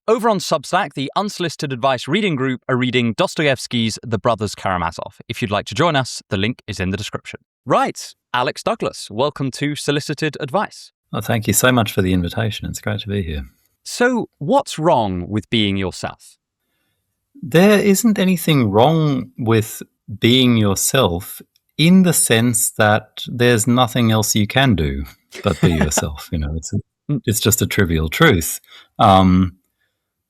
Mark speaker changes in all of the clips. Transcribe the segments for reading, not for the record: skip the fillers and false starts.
Speaker 1: Over on Substack, the Unsolicited Advice Reading Group are reading Dostoevsky's The Brothers Karamazov. If you'd like to join us, the link is in the description. Right, Alex Douglas, welcome to Solicited Advice.
Speaker 2: Well, thank you so much for the invitation. It's great to be here.
Speaker 1: So, what's wrong with being yourself?
Speaker 2: There isn't anything wrong with being yourself in the sense that there's nothing else you can do but be yourself. It's just a trivial truth.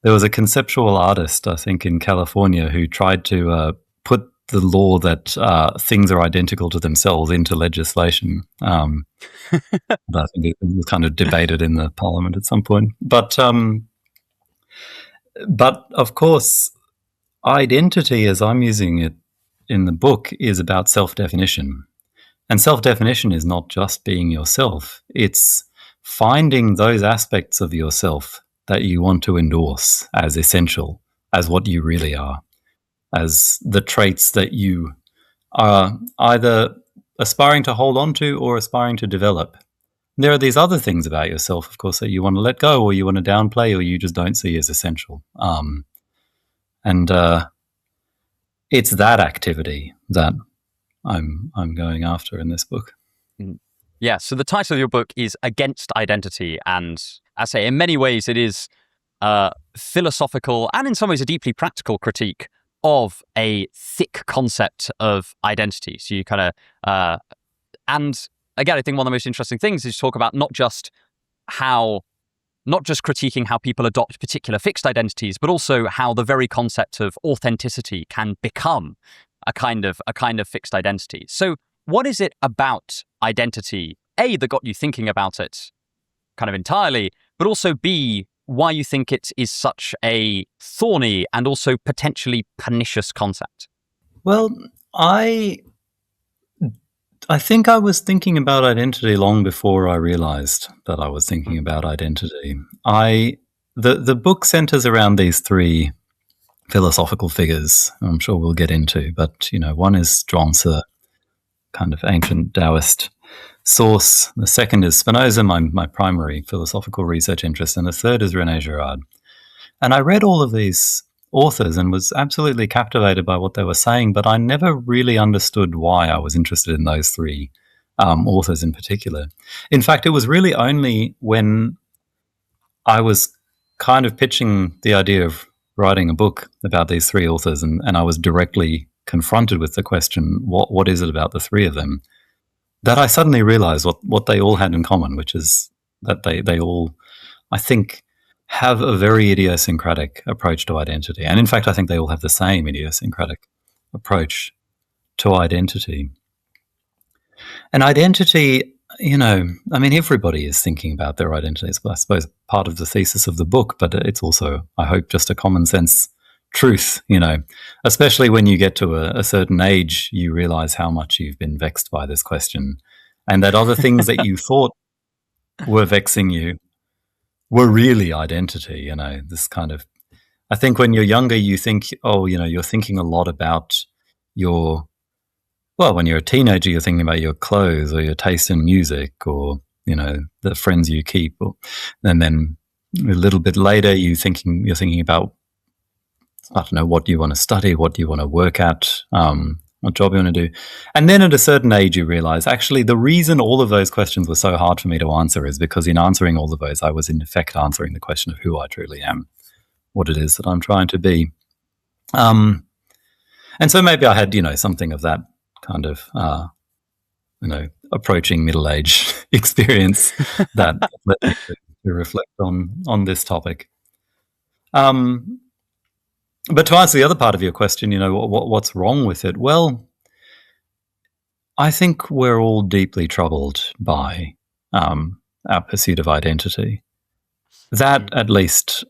Speaker 2: There was a conceptual artist, I think, in California who tried to put the law that things are identical to themselves into legislation. But I think it was kind of debated in the parliament at some point. But of course, identity, as I'm using it in the book, is about self-definition. And self-definition is not just being yourself. It's finding those aspects of yourself that you want to endorse as essential, as what you really are, as the traits that you are either aspiring to hold on to or aspiring to develop. There are these other things about yourself, of course, that you want to let go or you want to downplay or you just don't see as essential. And it's that activity that I'm going after in this book.
Speaker 1: Yeah, so the title of your book is Against Identity, and I say in many ways it is a philosophical and in some ways a deeply practical critique of a thick concept of identity. So you kind of, and again, I think one of the most interesting things is to talk about not just critiquing how people adopt particular fixed identities, but also how the very concept of authenticity can become a kind of fixed identity. So what is it about identity, A, that got you thinking about it kind of entirely, but also B, why you think it is such a thorny and also potentially pernicious concept? Well,
Speaker 2: I think I was thinking about identity long before I realized that I was thinking about identity. The book centers around these three philosophical figures, I'm sure we'll get into, but one is Zhuangzi, kind of ancient Taoist source. The second is Spinoza, my primary philosophical research interest, and the third is Girard. And I read all of these authors and was absolutely captivated by what they were saying, but I never really understood why I was interested in those three authors in particular. In fact, it was really only when I was kind of pitching the idea of writing a book about these three authors and I was directly confronted with the question, what is it about the three of them, that I suddenly realized what they all had in common, which is that they all, I think, have a very idiosyncratic approach to identity. And in fact, I think they all have the same idiosyncratic approach to identity. And identity, everybody is thinking about their identities. I suppose part of the thesis of the book, but it's also, I hope, just a common sense truth, especially when you get to a certain age, you realize how much you've been vexed by this question and that other things that you thought were vexing you were really identity, this kind of, I think when you're younger, you think, you're thinking a lot about when you're a teenager, you're thinking about your clothes or your taste in music or, the friends you keep. And then a little bit later, you're thinking about, I don't know, what do you want to study? What do you want to work at? What job you want to do? And then at a certain age, you realize, actually, the reason all of those questions were so hard for me to answer is because in answering all of those, I was in effect answering the question of who I truly am, what it is that I'm trying to be. And so maybe I had, something of that kind of, approaching middle age experience that led me to reflect on this topic. But to answer the other part of your question, what's wrong with it? Well, I think we're all deeply troubled by our pursuit of identity. That, at least,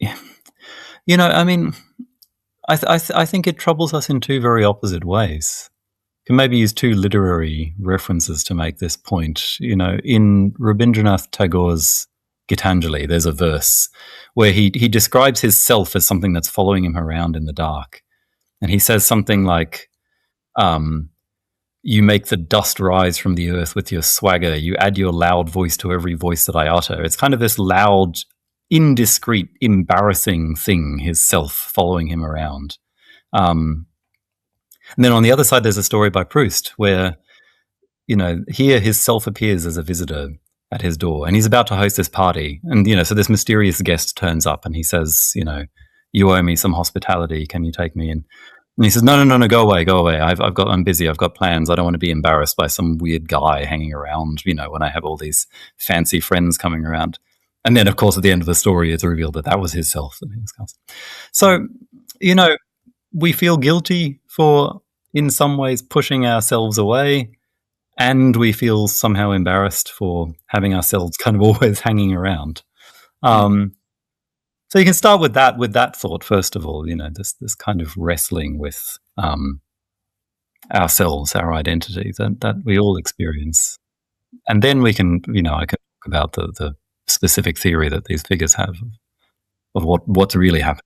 Speaker 2: I think it troubles us in two very opposite ways. Can maybe use two literary references to make this point. In Rabindranath Tagore's Gitanjali, there's a verse where he describes his self as something that's following him around in the dark. And he says something like, you make the dust rise from the earth with your swagger. You add your loud voice to every voice that I utter. It's kind of this loud indiscreet, embarrassing thing, his self following him around. And then on the other side, there's a story by Proust where, here his self appears as a visitor at his door, and he's about to host this party. And, so this mysterious guest turns up and he says, you owe me some hospitality. Can you take me in? And he says, no, go away. I'm busy. I've got plans. I don't want to be embarrassed by some weird guy hanging around, when I have all these fancy friends coming around. And then, of course, at the end of the story, it's revealed that was his self that he was casting. So, we feel guilty for, in some ways, pushing ourselves away, and we feel somehow embarrassed for having ourselves kind of always hanging around. So you can start with that thought, first of all, this kind of wrestling with ourselves, our identity that we all experience. And then we can, I can talk about the specific theory that these figures have of what's really happening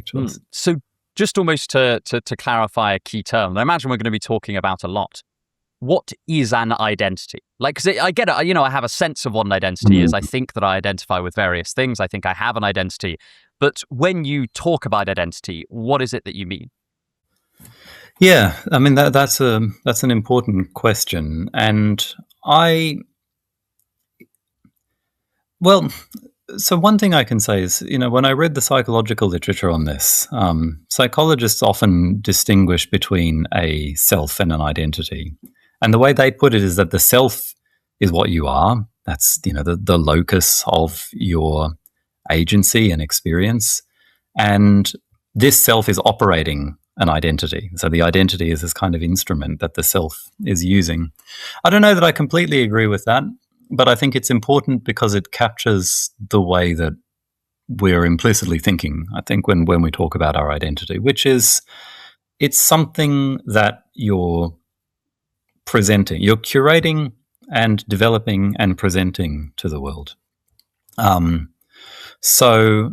Speaker 2: to us.
Speaker 1: So just almost to clarify a key term, and I imagine we're going to be talking about a lot. What is an identity? Like, 'cause I get it, I have a sense of what an identity is. I think that I identify with various things. I think I have an identity. But when you talk about identity, what is it that you mean?
Speaker 2: Yeah, I mean, that's an important question. And so one thing I can say is, when I read the psychological literature on this, psychologists often distinguish between a self and an identity. And the way they put it is that the self is what you are. That's, the locus of your agency and experience. And this self is operating an identity. So the identity is this kind of instrument that the self is using. I don't know that I completely agree with that, but I think it's important because it captures the way that we're implicitly thinking, I think, when we talk about our identity, which is it's something that you're presenting, you're curating and developing and presenting to the world. So,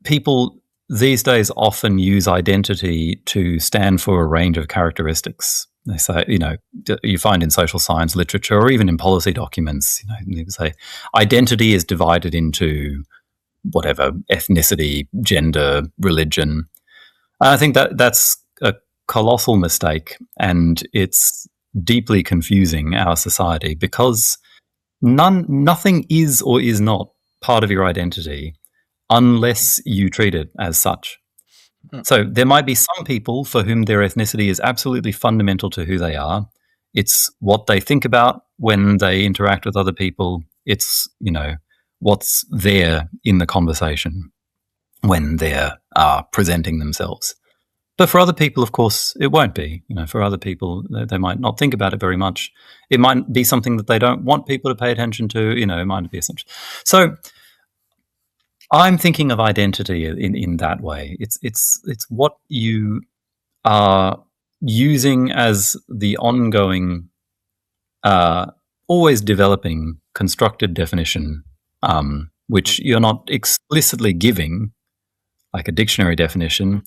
Speaker 2: people these days often use identity to stand for a range of characteristics. They say, you find in social science literature or even in policy documents, you say identity is divided into whatever, ethnicity, gender, religion. I think that's a colossal mistake, and it's deeply confusing our society because nothing is or is not part of your identity unless you treat it as such. So there might be some people for whom their ethnicity is absolutely fundamental to who they are. It's what they think about when they interact with other people. It's, what's there in the conversation when they're presenting themselves. But for other people, of course, it won't be. For other people, they might not think about it very much. It might be something that they don't want people to pay attention to. It might be essential. So I'm thinking of identity in that way. It's what you are using as the ongoing, always developing constructed definition, which you're not explicitly giving, like a dictionary definition,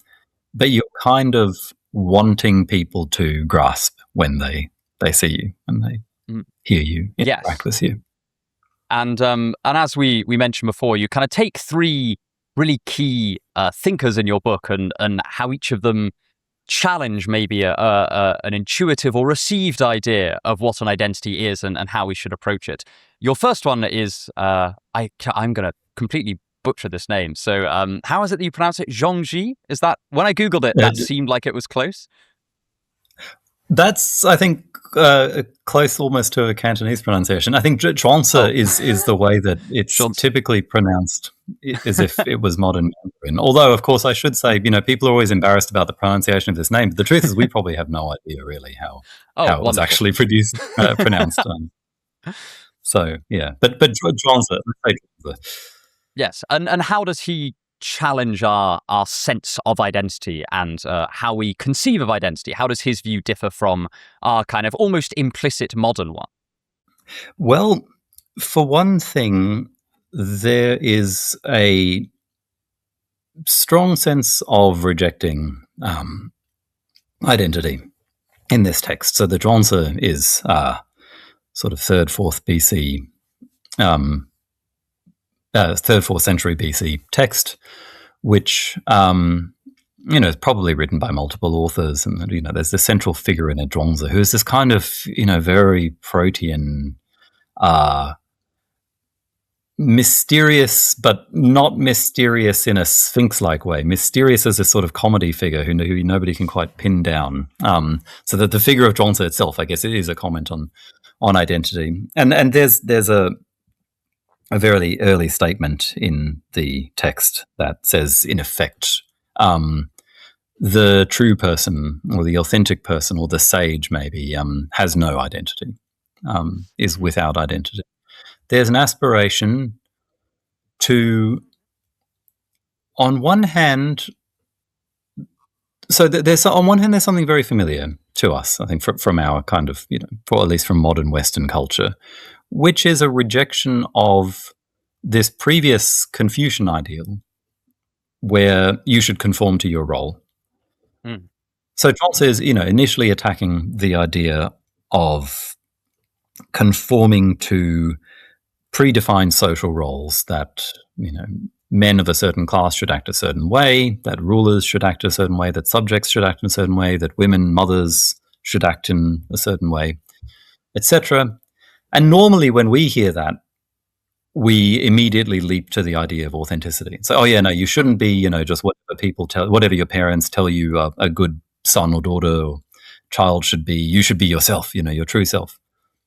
Speaker 2: but you're kind of wanting people to grasp when they see you and they hear you, interact with you.
Speaker 1: And as we mentioned before, you kind of take three really key thinkers in your book and how each of them challenge maybe an intuitive or received idea of what an identity is and how we should approach it. Your first one is, I'm going to completely butcher this name. So how is it that you pronounce it? Zhongji? Is that, when I Googled it, that seemed like it was close?
Speaker 2: That's, I think, close almost to a Cantonese pronunciation. I think Zhuangzi is the way that it's typically pronounced, as if it was modern Mandarin. Although, of course, I should say, people are always embarrassed about the pronunciation of this name. But the truth is we probably have no idea really how it was actually pronounced. So, yeah. But Zhuangzi.
Speaker 1: Yes. And how does he challenge our sense of identity and how we conceive of identity? How does his view differ from our kind of almost implicit modern one?
Speaker 2: Well, for one thing, there is a strong sense of rejecting identity in this text. So the Zhuangzi is sort of 3rd, 4th BC third, fourth century BC text, which is probably written by multiple authors, and there's the central figure in it, Zhuangzi, who is this kind of very protean, mysterious, but not mysterious in a Sphinx-like way. Mysterious as a sort of comedy figure who nobody can quite pin down. So that the figure of Zhuangzi itself, I guess, it is a comment on identity. And there's a very early statement in the text that says, in effect, the true person or the authentic person or the sage maybe has no identity, is without identity. There's an aspiration to, on one hand, so there's on one hand there's something very familiar to us, I think, from our kind of, for at least from modern Western culture, which is a rejection of this previous Confucian ideal where you should conform to your role. So Zhuangzi is, initially attacking the idea of conforming to predefined social roles, that men of a certain class should act a certain way, that rulers should act a certain way, that subjects should act in a certain way, that women, mothers, should act in a certain way, etc. And normally when we hear that, we immediately leap to the idea of authenticity. So, you shouldn't be, just whatever your parents tell you a good son or daughter or child should be. You should be yourself, your true self.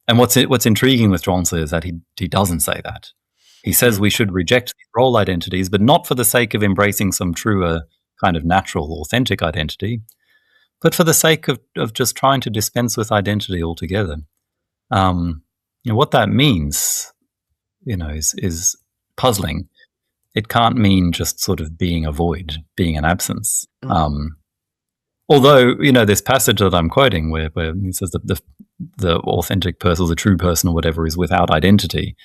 Speaker 2: And what's intriguing with Zhuangzi is that he doesn't say that. He says we should reject these role identities, but not for the sake of embracing some truer kind of natural, authentic identity, but for the sake of just trying to dispense with identity altogether. What that means, is puzzling. It can't mean just sort of being a void, being an absence. Although, this passage that I'm quoting where he says that the authentic person, or the true person or whatever, is without identity.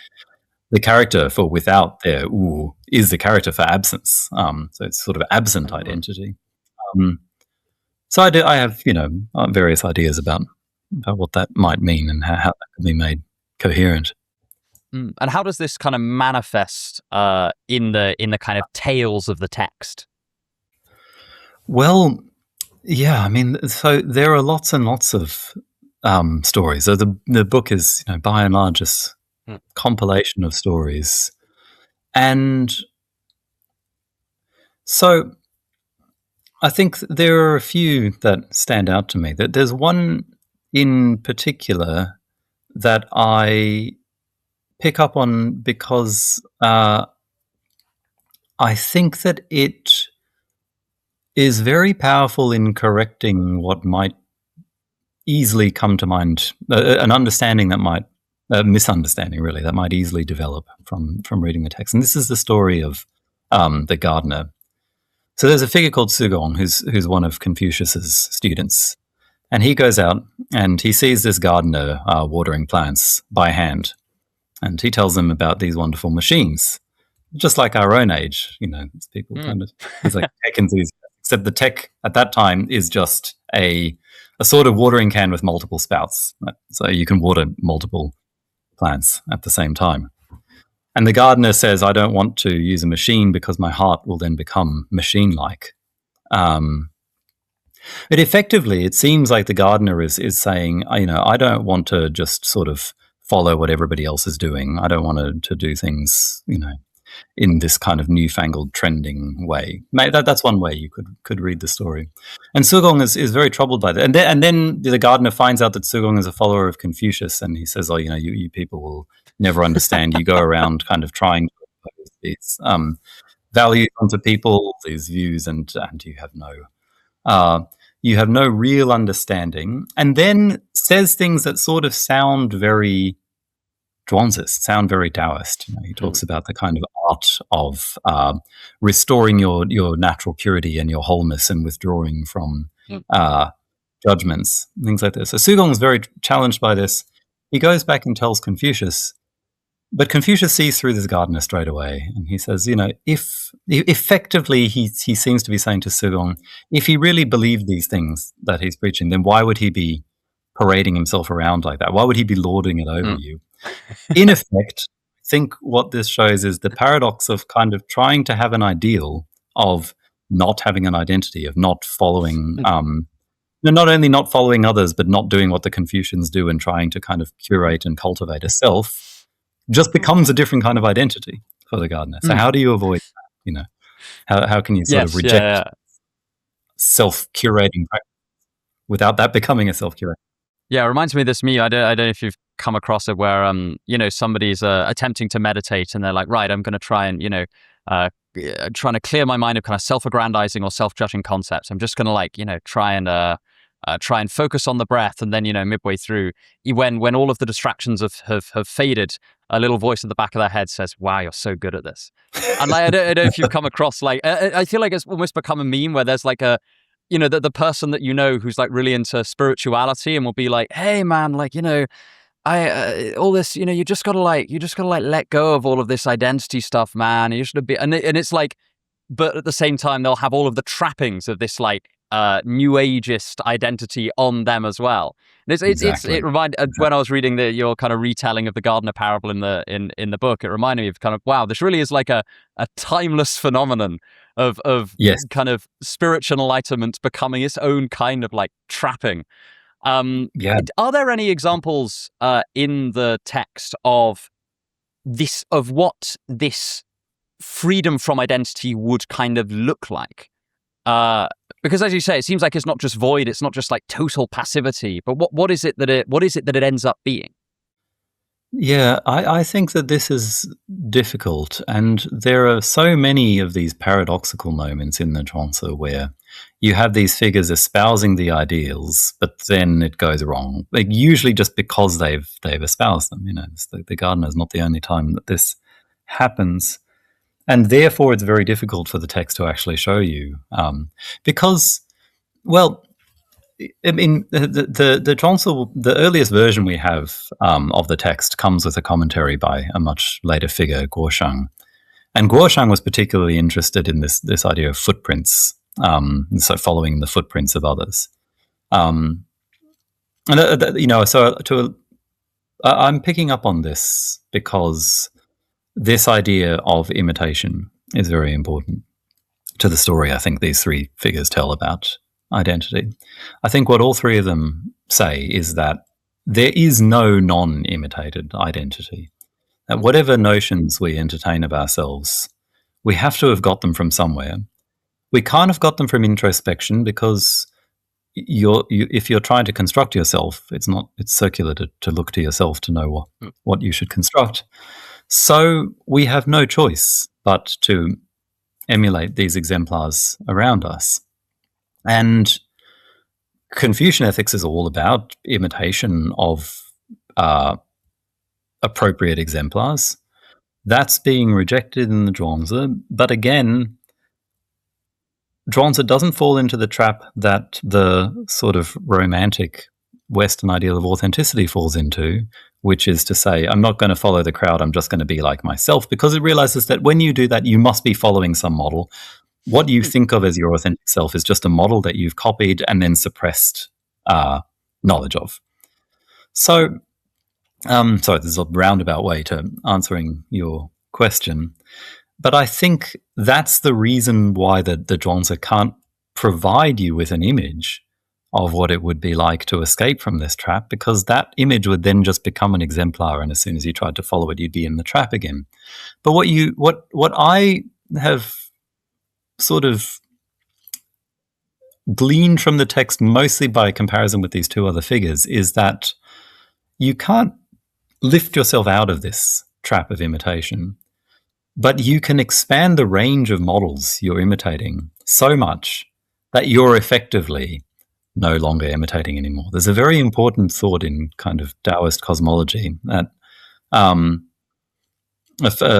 Speaker 2: The character for without there, is the character for absence. So it's sort of absent identity. So I have, various ideas about what that might mean and how that can be made coherent.
Speaker 1: And how does this kind of manifest in the kind of tales of the text?
Speaker 2: Well, yeah, so there are lots and lots of stories. So the book is, by and large, a compilation of stories. And so I think there are a few that stand out to me. There's one in particular that I pick up on because I think that it is very powerful in correcting what might easily come to mind, an understanding that might, misunderstanding really, that might easily develop from reading the text. And this is the story of the gardener. So there's a figure called Sugong who's one of Confucius's students. And he goes out and he sees this gardener watering plants by hand. And he tells them about these wonderful machines, just like our own age. People kind of, he's like tech enthusiast, except the tech at that time is just a sort of watering can with multiple spouts. So you can water multiple plants at the same time. And the gardener says, I don't want to use a machine because my heart will then become machine-like. But effectively, it seems like the gardener is saying, I don't want to just sort of follow what everybody else is doing. I don't want to do things, in this kind of newfangled trending way. That's one way you could read the story. And Sugong is very troubled by that. And then the gardener finds out that Sugong is a follower of Confucius, and he says, you people will never understand. You go around kind of trying to impose these values onto people, these views, and you have no real understanding. And then says things that sort of sound very Zhuangzist, sound very Taoist. He talks about the kind of art of restoring your natural purity and your wholeness and withdrawing from judgments, things like this. So Sugong is very challenged by this. He goes back and tells Confucius, but Confucius sees through this gardener straight away, and he says, if effectively he seems to be saying to Sugong, if he really believed these things that he's preaching, then why would he be parading himself around like that? Why would he be lording it over you? In effect, think what this shows is the paradox of kind of trying to have an ideal of not having an identity, of not following, not only not following others, but not doing what the Confucians do and trying to kind of curate and cultivate a self, just becomes a different kind of identity for the gardener. So how do you avoid that? You know, how can you sort of reject self-curating practice without that becoming a self-curating?
Speaker 1: Yeah, it reminds me of this meme. I don't know if you've come across it, where somebody's attempting to meditate, and they're like, right, I'm going to try and trying to clear my mind of kind of self-aggrandizing or self-judging concepts. I'm just going to try and focus on the breath, and then midway through, when all of the distractions have faded, a little voice at the back of their head says, "Wow, you're so good at this." And like, I don't know if you've come across, like, I feel like it's almost become a meme where there's like a the person that who's like really into spirituality and will be like, "Hey man, like I all this, you just gotta let go of all of this identity stuff, man. You should be," and it's like, but at the same time they'll have all of the trappings of this like new ageist identity on them as well. And it reminded when I was reading your kind of retelling of the gardener parable in the book, it reminded me of kind of, wow, this really is like a timeless phenomenon of kind of spiritual enlightenment becoming its own kind of like trapping. Are there any examples in the text of what this freedom from identity would kind of look like? Because as you say, it seems like it's not just void, it's not just like total passivity, but what is it that it ends up being?
Speaker 2: Yeah, I think that this is difficult, and there are so many of these paradoxical moments in the Zhuangzi where you have these figures espousing the ideals, but then it goes wrong. Like usually just because they've espoused them. The gardener is not the only time that this happens. And therefore, it's very difficult for the text to actually show you, because, well, I mean, the Zhuangzi, the earliest version we have of the text comes with a commentary by a much later figure, Guoshang, and Guoshang was particularly interested in this idea of footprints, so following the footprints of others, I'm picking up on this because this idea of imitation is very important to the story I think these three figures tell about identity. I think what all three of them say is that there is no non-imitated identity. That whatever notions we entertain of ourselves, we have to have got them from somewhere. We kind of got them from introspection because if you're trying to construct yourself, it's circular to look to yourself to know what you should construct. So we have no choice but to emulate these exemplars around us. And Confucian ethics is all about imitation of appropriate exemplars. That's being rejected in the Zhuangzi. But again, Zhuangzi doesn't fall into the trap that the sort of romantic Western ideal of authenticity falls into, which is to say, I'm not going to follow the crowd, I'm just going to be like myself, because it realizes that when you do that, you must be following some model. What you think of as your authentic self is just a model that you've copied and then suppressed knowledge of. So, sorry, this is a roundabout way to answering your question, but I think that's the reason why the Zhuangzi can't provide you with an image of what it would be like to escape from this trap, because that image would then just become an exemplar, and as soon as you tried to follow it, you'd be in the trap again. But what I have sort of gleaned from the text, mostly by comparison with these two other figures, is that you can't lift yourself out of this trap of imitation, but you can expand the range of models you're imitating so much that you're effectively no longer imitating anymore. There's a very important thought in kind of Daoist cosmology that a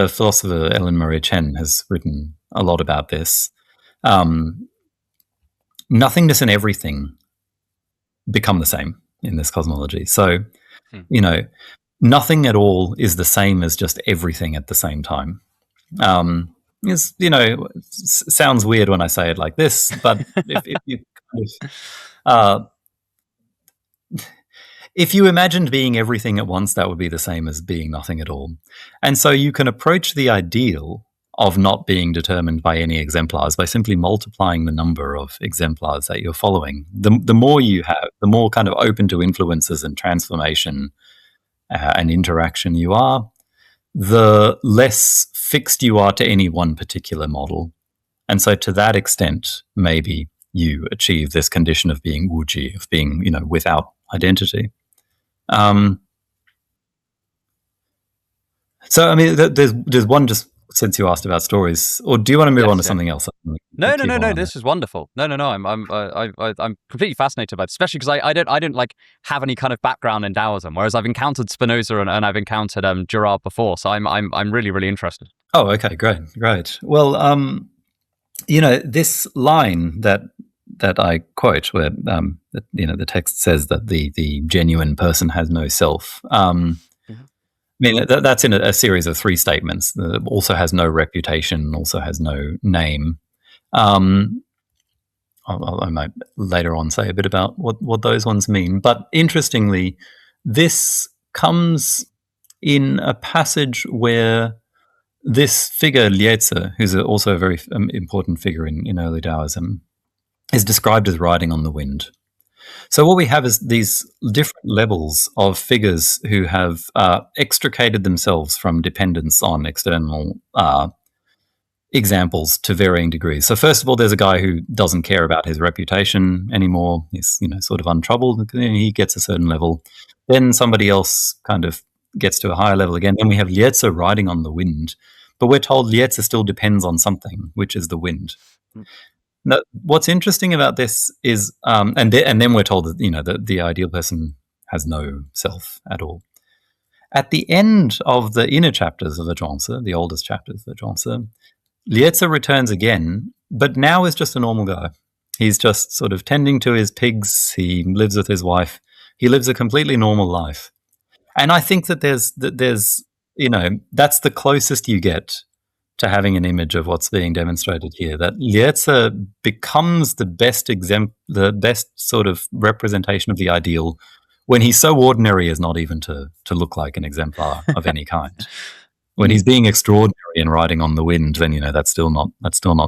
Speaker 2: philosopher, Ellen Marie Chen, has written a lot about this. Nothingness and everything become the same in this cosmology. So, nothing at all is the same as just everything at the same time. Sounds weird when I say it like this, but if you kind of, if you imagined being everything at once, that would be the same as being nothing at all. And so you can approach the ideal of not being determined by any exemplars by simply multiplying the number of exemplars that you're following. The more you have, the more kind of open to influences and transformation and interaction you are, the less fixed you are to any one particular model. And so to that extent, maybe you achieve this condition of being wuji, of being, without identity. So, I mean, there's one, just since you asked about stories, or do you want to move on to something else?
Speaker 1: No. This is wonderful. No. I'm completely fascinated by it, especially because I don't like have any kind of background in Daoism, whereas I've encountered Spinoza and I've encountered Girard before, so I'm really, really interested.
Speaker 2: Oh, okay, great. Well, this line that I quote, where the text says that the genuine person has no self. I mean, that's in a series of three statements. Also has no reputation, also has no name. I might later on say a bit about what those ones mean. But interestingly, this comes in a passage where this figure, Liezi, who's also a very important figure in early Daoism, is described as riding on the wind. So what we have is these different levels of figures who have extricated themselves from dependence on external examples to varying degrees. So first of all, there's a guy who doesn't care about his reputation anymore. He's, sort of untroubled. He gets a certain level. Then somebody else kind of gets to a higher level again. Then we have Liezi riding on the wind. But we're told Liezi still depends on something, which is the wind. Now, what's interesting about this is, and then we're told that the ideal person has no self at all. At the end of the inner chapters of the Zhuangzi, the oldest chapters of the Zhuangzi, Liezi returns again, but now is just a normal guy. He's just sort of tending to his pigs. He lives with his wife. He lives a completely normal life. And I think that there's that's the closest you get to having an image of what's being demonstrated here, that Liezi becomes the best sort of representation of the ideal when he's so ordinary as not even to look like an exemplar of any kind. When he's being extraordinary and riding on the wind, then that's still not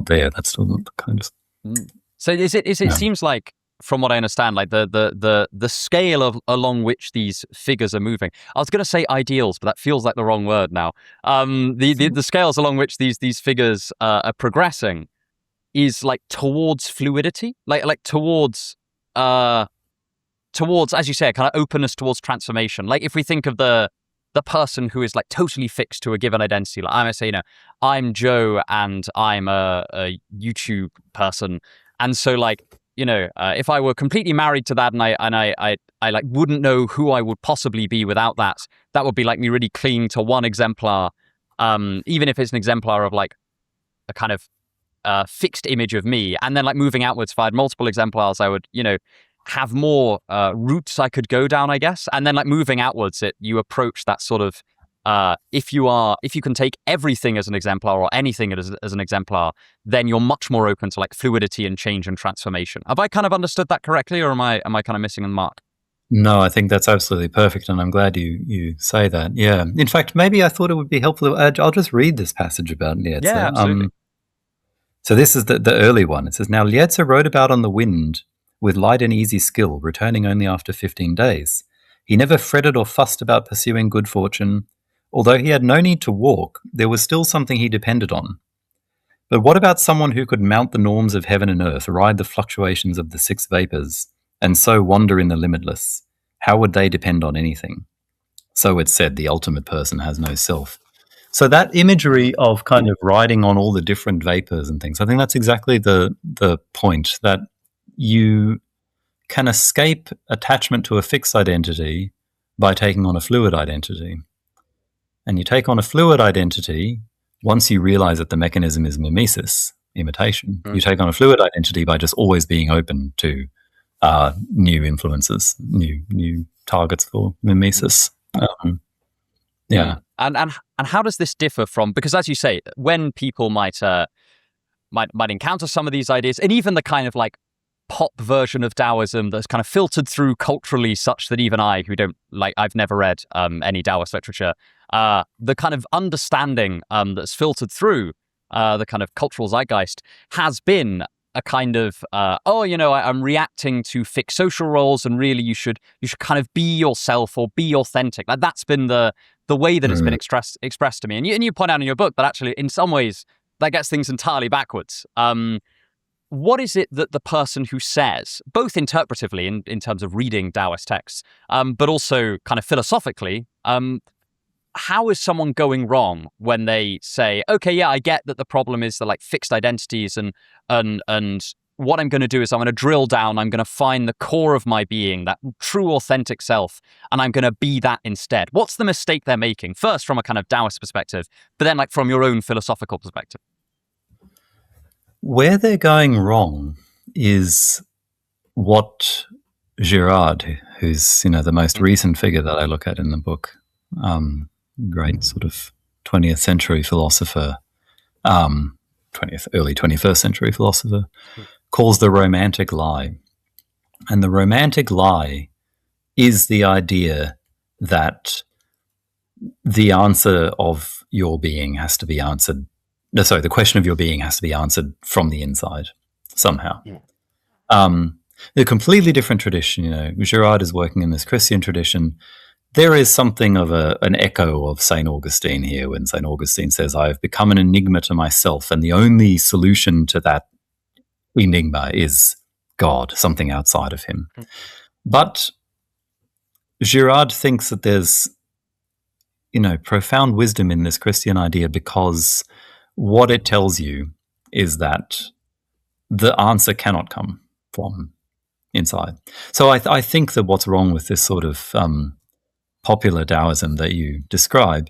Speaker 2: there. That's still not the kind of.
Speaker 1: So it seems like, from what I understand, like the scale of along which these figures are moving. I was going to say ideals, but that feels like the wrong word now. The scales along which these figures are progressing is like towards fluidity, like towards, as you say, kind of openness towards transformation. Like if we think of the person who is like totally fixed to a given identity, like I might say, I'm Joe and I'm a YouTube person, and so like. If I were completely married to that and I like wouldn't know who I would possibly be without that, that would be like me really clinging to one exemplar, even if it's an exemplar of like a kind of fixed image of me. And then like moving outwards, if I had multiple exemplars, I would, have more routes I could go down, I guess. And then like moving outwards, you approach that sort of, if you can take everything as an exemplar or anything as an exemplar, then you're much more open to like fluidity and change and transformation. Have I kind of understood that correctly, or am I kind of missing the mark?
Speaker 2: No, I think that's absolutely perfect, and I'm glad you say that. Yeah, in fact, maybe I thought it would be helpful. I'll just read this passage about Liezi.
Speaker 1: Yeah, absolutely.
Speaker 2: So this is the early one. It says, "Now Liezi rode about on the wind with light and easy skill, returning only after 15 days. He never fretted or fussed about pursuing good fortune. Although he had no need to walk, there was still something he depended on. But what about someone who could mount the norms of heaven and earth, ride the fluctuations of the six vapors, and so wander in the limitless? How would they depend on anything? So it's said the ultimate person has no self." So that imagery of kind of riding on all the different vapors and things, I think that's exactly the point, that you can escape attachment to a fixed identity by taking on a fluid identity. And you take on a fluid identity once you realize that the mechanism is mimesis, imitation. You take on a fluid identity by just always being open to new influences, new targets for mimesis. Yeah.
Speaker 1: And how does this differ from, because as you say, when people might encounter some of these ideas, and even the kind of like pop version of Daoism that's kind of filtered through culturally, such that even I, who don't I've never read any Daoist literature, the kind of understanding that's filtered through the kind of cultural zeitgeist has been a kind of I'm reacting to fixed social roles, and really you should kind of be yourself or be authentic. Like, that's been the way that it's been expressed to me. And you point out in your book that actually in some ways that gets things entirely backwards. What is it that the person who says, both interpretively in terms of reading Daoist texts, but also kind of philosophically, how is someone going wrong when they say, okay, yeah, I get that the problem is the fixed identities, and what I'm going to do is I'm going to drill down, I'm going to find the core of my being, that true authentic self, and I'm going to be that instead. What's the mistake they're making? First, from a kind of Daoist perspective, but then from your own philosophical perspective.
Speaker 2: Where they're going wrong is what Girard, who's the most recent figure that I look at in the book, great sort of 20th century philosopher, early 21st century philosopher, calls the romantic lie. And the romantic lie is the idea that the answer of your being has to be answered. Sorry, the question of your being has to be answered from the inside somehow. Yeah. A completely different tradition. Girard is working in this Christian tradition. There is something of an echo of St. Augustine here, when St. Augustine says, I have become an enigma to myself, and the only solution to that enigma is God, something outside of him. But Girard thinks that there's, profound wisdom in this Christian idea, because what it tells you is that the answer cannot come from inside. So I think that what's wrong with this sort of popular Daoism that you describe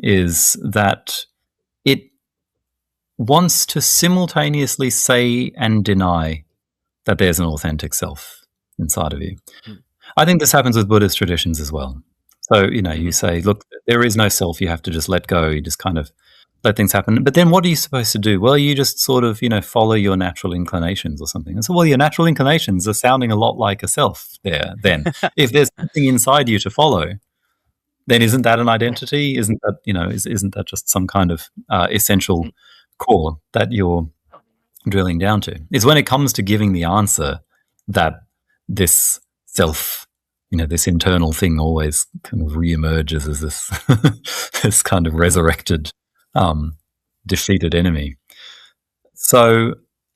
Speaker 2: is that it wants to simultaneously say and deny that there's an authentic self inside of you. I think this happens with Buddhist traditions as well. So, you say, look, there is no self, you have to just let go, you just kind of let things happen. But then what are you supposed to do? Well, you just sort of, follow your natural inclinations or something. And so, well, your natural inclinations are sounding a lot like a self there then. If there's something inside you to follow, then isn't that an identity? Isn't that, isn't that just some kind of essential core that you're drilling down to? It's when it comes to giving the answer that this self, this internal thing always kind of reemerges as this this kind of resurrected, defeated enemy. So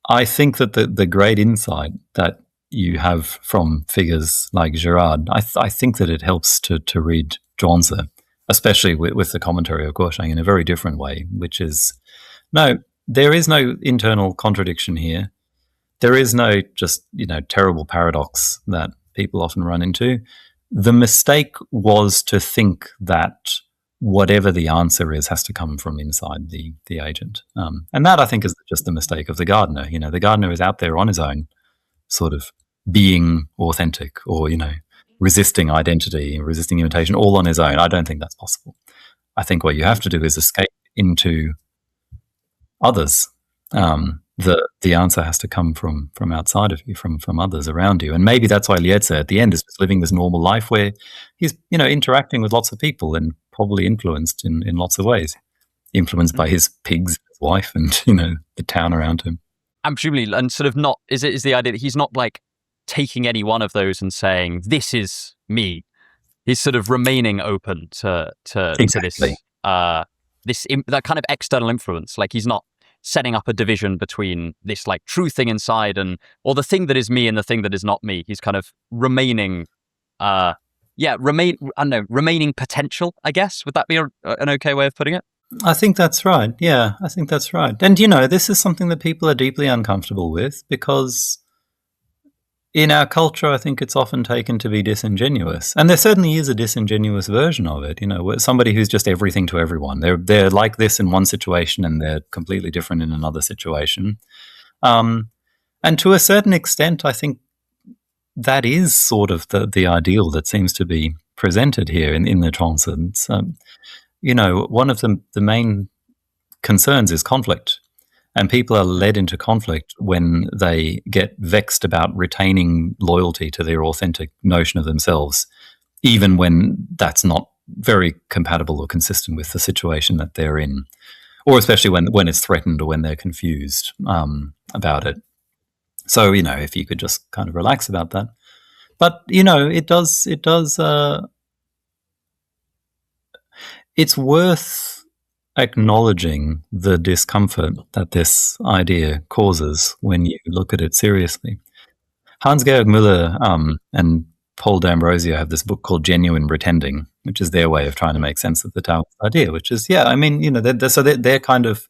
Speaker 2: I think that the great insight that you have from figures like Girard, I think that it helps to read Zhuangzi, especially with the commentary of Guosheng, in a very different way, which is, no, there is no internal contradiction here. There is no just, terrible paradox that people often run into. The mistake was to think that whatever the answer is has to come from inside the agent. And that, I think, is just the mistake of the gardener. The gardener is out there on his own, sort of being authentic, or, resisting identity, resisting imitation, all on his own. I don't think that's possible. I think what you have to do is escape into others. The answer has to come from outside of you, from others around you. And maybe that's why Lietze at the end is just living this normal life where he's, interacting with lots of people and probably influenced in lots of ways, influenced by his pigs, his wife, and, the town around him.
Speaker 1: Absolutely. And sort of not, is the idea that he's not taking any one of those and saying, this is me. He's sort of remaining open to
Speaker 2: Exactly.
Speaker 1: this that kind of external influence. He's not setting up a division between this true thing inside or the thing that is me and the thing that is not me. He's kind of remaining, remaining potential, I guess. Would that be an okay way of putting it?
Speaker 2: I think that's right. Yeah, I think that's right. And, this is something that people are deeply uncomfortable with, because in our culture, I think it's often taken to be disingenuous. And there certainly is a disingenuous version of it, somebody who's just everything to everyone. They're like this in one situation and they're completely different in another situation. And to a certain extent, I think that is sort of the ideal that seems to be presented here in the Zhuangzi. One of the main concerns is conflict. And people are led into conflict when they get vexed about retaining loyalty to their authentic notion of themselves, even when that's not very compatible or consistent with the situation that they're in, or especially when it's threatened or when they're confused about it. So, if you could just kind of relax about that. But, it's worth acknowledging the discomfort that this idea causes when you look at it seriously. Hans-Georg Müller and Paul D'Ambrosio have this book called Genuine Pretending, which is their way of trying to make sense of the Taoist idea, which is, they're kind of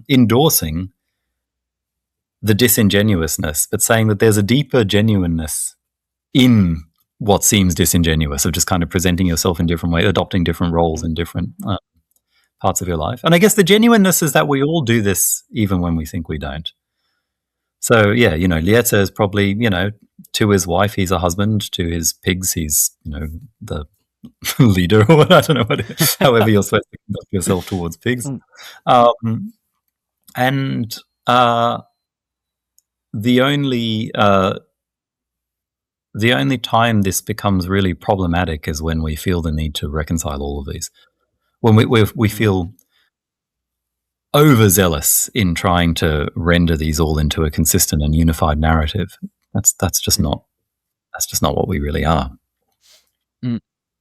Speaker 2: endorsing the disingenuousness, but saying that there's a deeper genuineness in what seems disingenuous, of just kind of presenting yourself in different ways, adopting different roles in different parts of your life. And I guess the genuineness is that we all do this even when we think we don't. So, yeah, Lieta is probably, to his wife, he's a husband. To his pigs, he's, the leader, or I don't know, however you're supposed to conduct yourself towards pigs. And the only time this becomes really problematic is when we feel the need to reconcile all of these. When we feel overzealous in trying to render these all into a consistent and unified narrative. That's just not what we really are.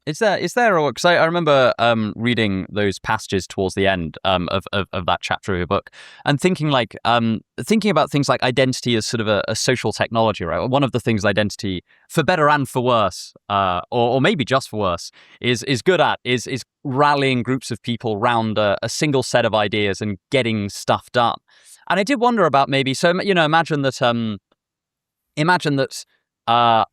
Speaker 1: Is there, or because I remember reading those passages towards the end of that chapter of your book, and thinking about things like identity as sort of a social technology, right? One of the things identity, for better and for worse, or maybe just for worse, is good at is rallying groups of people around a single set of ideas and getting stuff done. And I did wonder about maybe, so imagine that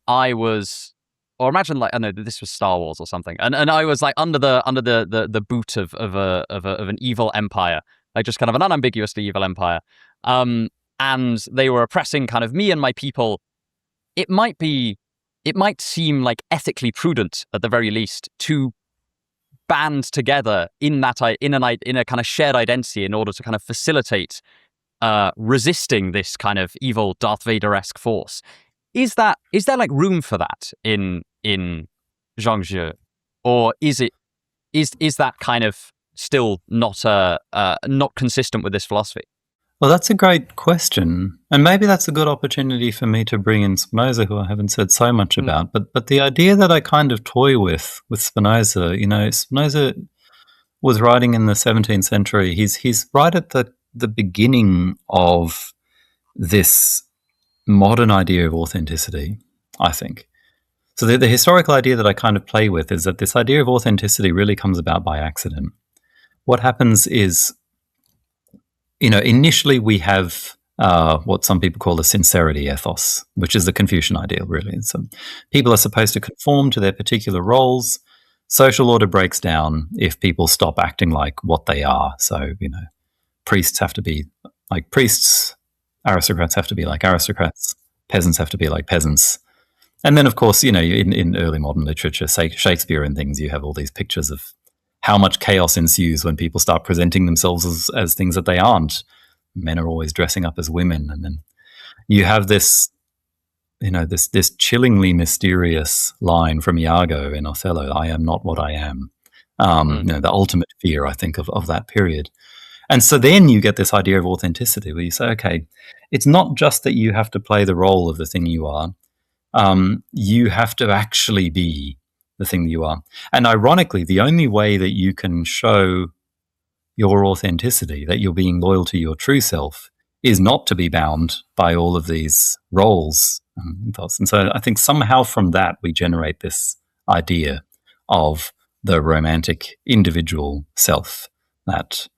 Speaker 1: I was. Or imagine I know this was Star Wars or something, and I was like under the boot of an evil empire, like just kind of an unambiguously evil empire, and they were oppressing kind of me and my people. It might seem like ethically prudent at the very least to band together in a kind of shared identity in order to kind of facilitate resisting this kind of evil Darth Vader-esque force. Is there like room for that in Zhangzhou, or is that kind of still not consistent with this philosophy?
Speaker 2: Well, that's a great question, and maybe that's a good opportunity for me to bring in Spinoza, who I haven't said so much about. But the idea that I kind of toy with Spinoza, Spinoza was writing in the 17th century. He's right at the beginning of this modern idea of authenticity, I think. So the historical idea that I kind of play with is that this idea of authenticity really comes about by accident. What happens is, initially we have what some people call the sincerity ethos, which is the Confucian ideal, really. So people are supposed to conform to their particular roles. Social order breaks down if people stop acting like what they are. So, priests have to be like priests, aristocrats have to be like aristocrats, peasants have to be like peasants. And then, of course, in early modern literature, say Shakespeare and things, you have all these pictures of how much chaos ensues when people start presenting themselves as things that they aren't. Men are always dressing up as women. And then you have this, this chillingly mysterious line from Iago in Othello, I am not what I am. The ultimate fear, I think, of that period. And so then you get this idea of authenticity where you say, okay, it's not just that you have to play the role of the thing you are. You have to actually be the thing you are. And ironically, the only way that you can show your authenticity, that you're being loyal to your true self, is not to be bound by all of these roles. And so I think somehow from that we generate this idea of the romantic individual self, that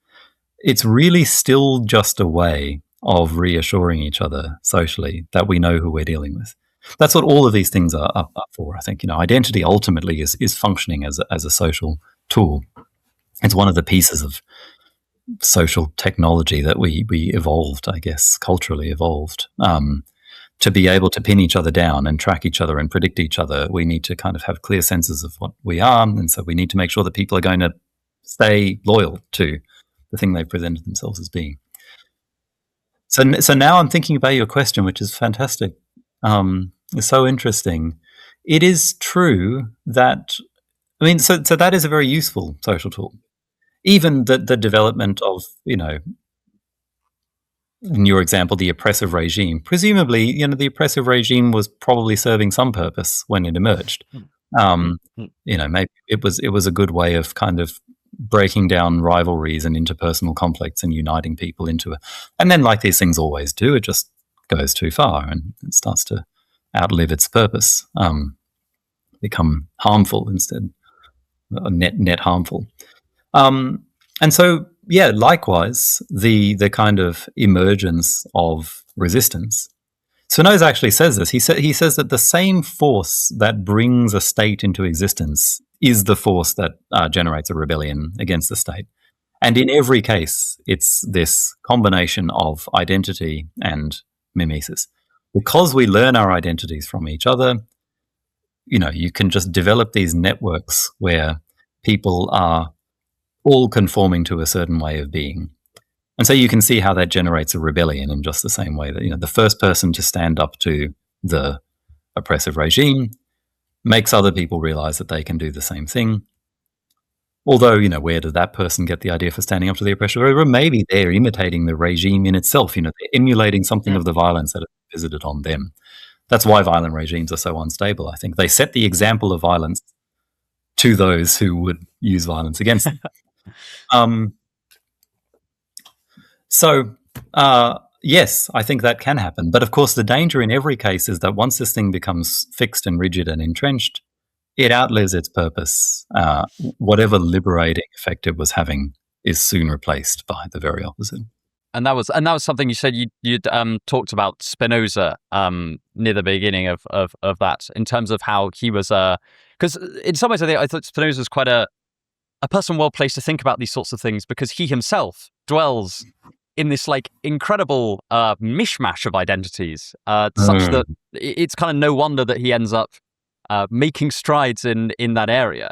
Speaker 2: it's really still just a way of reassuring each other socially that we know who we're dealing with. That's what all of these things are up for. I think, identity ultimately is functioning as a social tool. It's one of the pieces of social technology that we evolved, I guess, culturally evolved. To be able to pin each other down and track each other and predict each other, we need to kind of have clear senses of what we are. And so we need to make sure that people are going to stay loyal to the thing they've presented themselves as being. So now I'm thinking about your question, which is fantastic. It's so interesting. It is true that, I mean, so that is a very useful social tool. Even the development of, in your example, the oppressive regime. Presumably, the oppressive regime was probably serving some purpose when it emerged. Maybe it was a good way of kind of breaking down rivalries and interpersonal conflicts and uniting people into and then, like these things always do, it just goes too far and it starts to outlive its purpose, become harmful instead, net harmful. And so, yeah, likewise, the kind of emergence of resistance. Spinoza actually says this. He says that the same force that brings a state into existence is the force that generates a rebellion against the state. And in every case, it's this combination of identity and mimesis. Because we learn our identities from each other, you can just develop these networks where people are all conforming to a certain way of being. And so you can see how that generates a rebellion in just the same way that, the first person to stand up to the oppressive regime makes other people realize that they can do the same thing. Although, where did that person get the idea for standing up to the oppressive regime? Maybe they're imitating the regime in itself. They're emulating something of the violence that is visited on them. That's why violent regimes are so unstable, I think. They set the example of violence to those who would use violence against them. So, yes, I think that can happen. But of course, the danger in every case is that once this thing becomes fixed and rigid and entrenched, it outlives its purpose. Whatever liberating effect it was having is soon replaced by the very opposite.
Speaker 1: And that was something you said you'd talked about Spinoza near the beginning of that, in terms of how he was because in some ways I thought Spinoza was quite a person well placed to think about these sorts of things, because he himself dwells in this like incredible mishmash of identities, such that it's kind of no wonder that he ends up making strides in that area.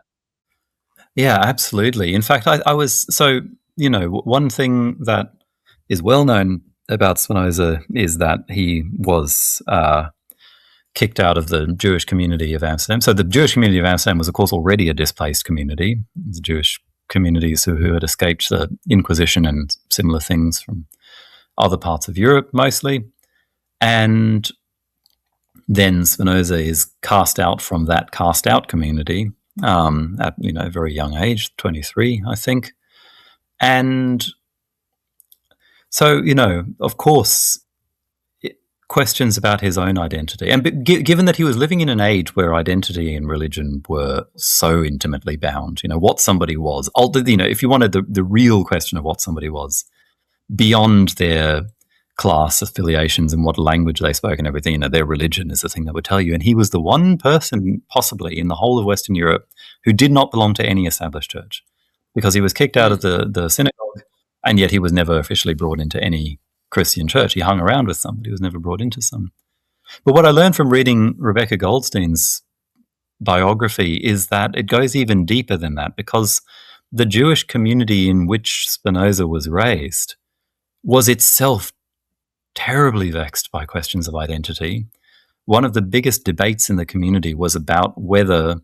Speaker 2: Yeah, absolutely. In fact, I was one thing that is well known about Spinoza is that he was kicked out of the Jewish community of Amsterdam. So the Jewish community of Amsterdam was, of course, already a displaced community. The Jewish communities who had escaped the Inquisition and similar things from other parts of Europe, mostly. And then Spinoza is cast out from that cast-out community at a very young age, 23, I think. And so, of course, questions about his own identity. And given that he was living in an age where identity and religion were so intimately bound, what somebody was, if you wanted the real question of what somebody was, beyond their class affiliations and what language they spoke and everything, their religion is the thing that would tell you. And he was the one person possibly in the whole of Western Europe who did not belong to any established church, because he was kicked out of the synagogue, and yet he was never officially brought into any Christian church. He hung around with some, but he was never brought into some. But what I learned from reading Rebecca Goldstein's biography is that it goes even deeper than that, because the Jewish community in which Spinoza was raised was itself terribly vexed by questions of identity. One of the biggest debates in the community was about whether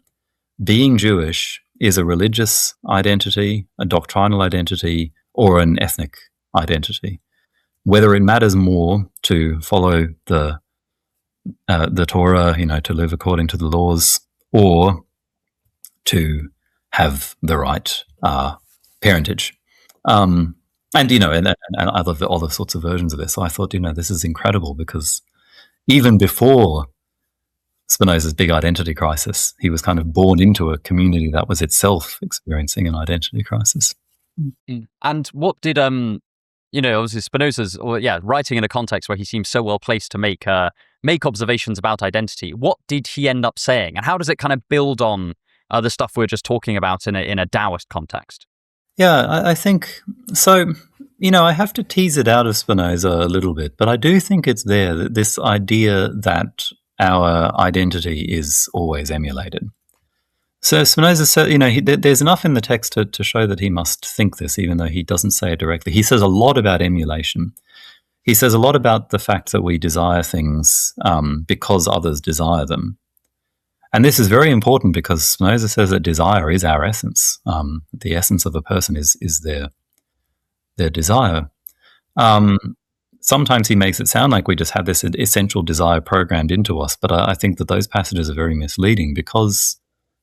Speaker 2: being Jewish is a religious identity, a doctrinal identity, or an ethnic identity. Whether it matters more to follow the Torah, to live according to the laws, or to have the right parentage. And other sorts of versions of it. So I thought, this is incredible, because even before Spinoza's big identity crisis, he was kind of born into a community that was itself experiencing an identity crisis.
Speaker 1: And what did obviously Spinoza's, writing in a context where he seems so well placed to make observations about identity. What did he end up saying, and how does it kind of build on the stuff we're just talking about in a Taoist context?
Speaker 2: Yeah, I think so. I have to tease it out of Spinoza a little bit, but I do think it's there, this idea that our identity is always emulated. So Spinoza said, there's enough in the text to show that he must think this, even though he doesn't say it directly. He says a lot about emulation. he says a lot about the fact that we desire things because others desire them. And this is very important because Spinoza says that desire is our essence. The essence of a person is their desire. Sometimes he makes it sound like we just have this essential desire programmed into us, but I think that those passages are very misleading because,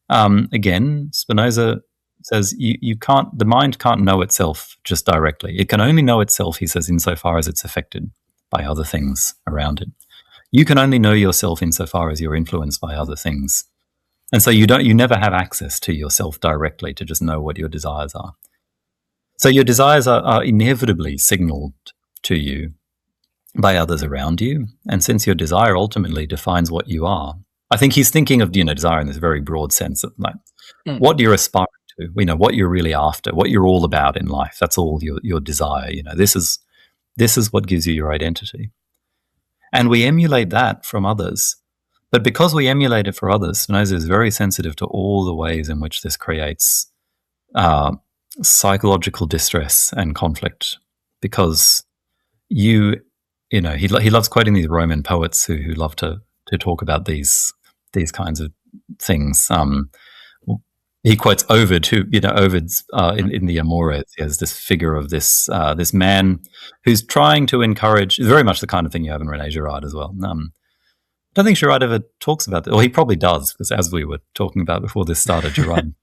Speaker 2: again, Spinoza says you can't. The mind can't know itself just directly. It can only know itself, he says, insofar as it's affected by other things around it. You can only know yourself insofar as you're influenced by other things, and so you never have access to yourself directly to just know what your desires are. So your desires are inevitably signaled to you by others around you. And since your desire ultimately defines what you are, I think he's thinking of, desire in this very broad sense of like what you're aspiring to, what you're really after, what you're all about in life. That's all your desire. This is what gives you your identity. And we emulate that from others. But because we emulate it for others, Spinoza is very sensitive to all the ways in which this creates psychological distress and conflict, because he loves quoting these Roman poets who love to talk about these kinds of things. He quotes Ovid, Ovid's in the Amores. He has this figure of this man who's trying to encourage. It's very much the kind of thing you have in René Girard as well. I don't think Girard ever talks about it, or he probably does, because as we were talking about before this started, Girard an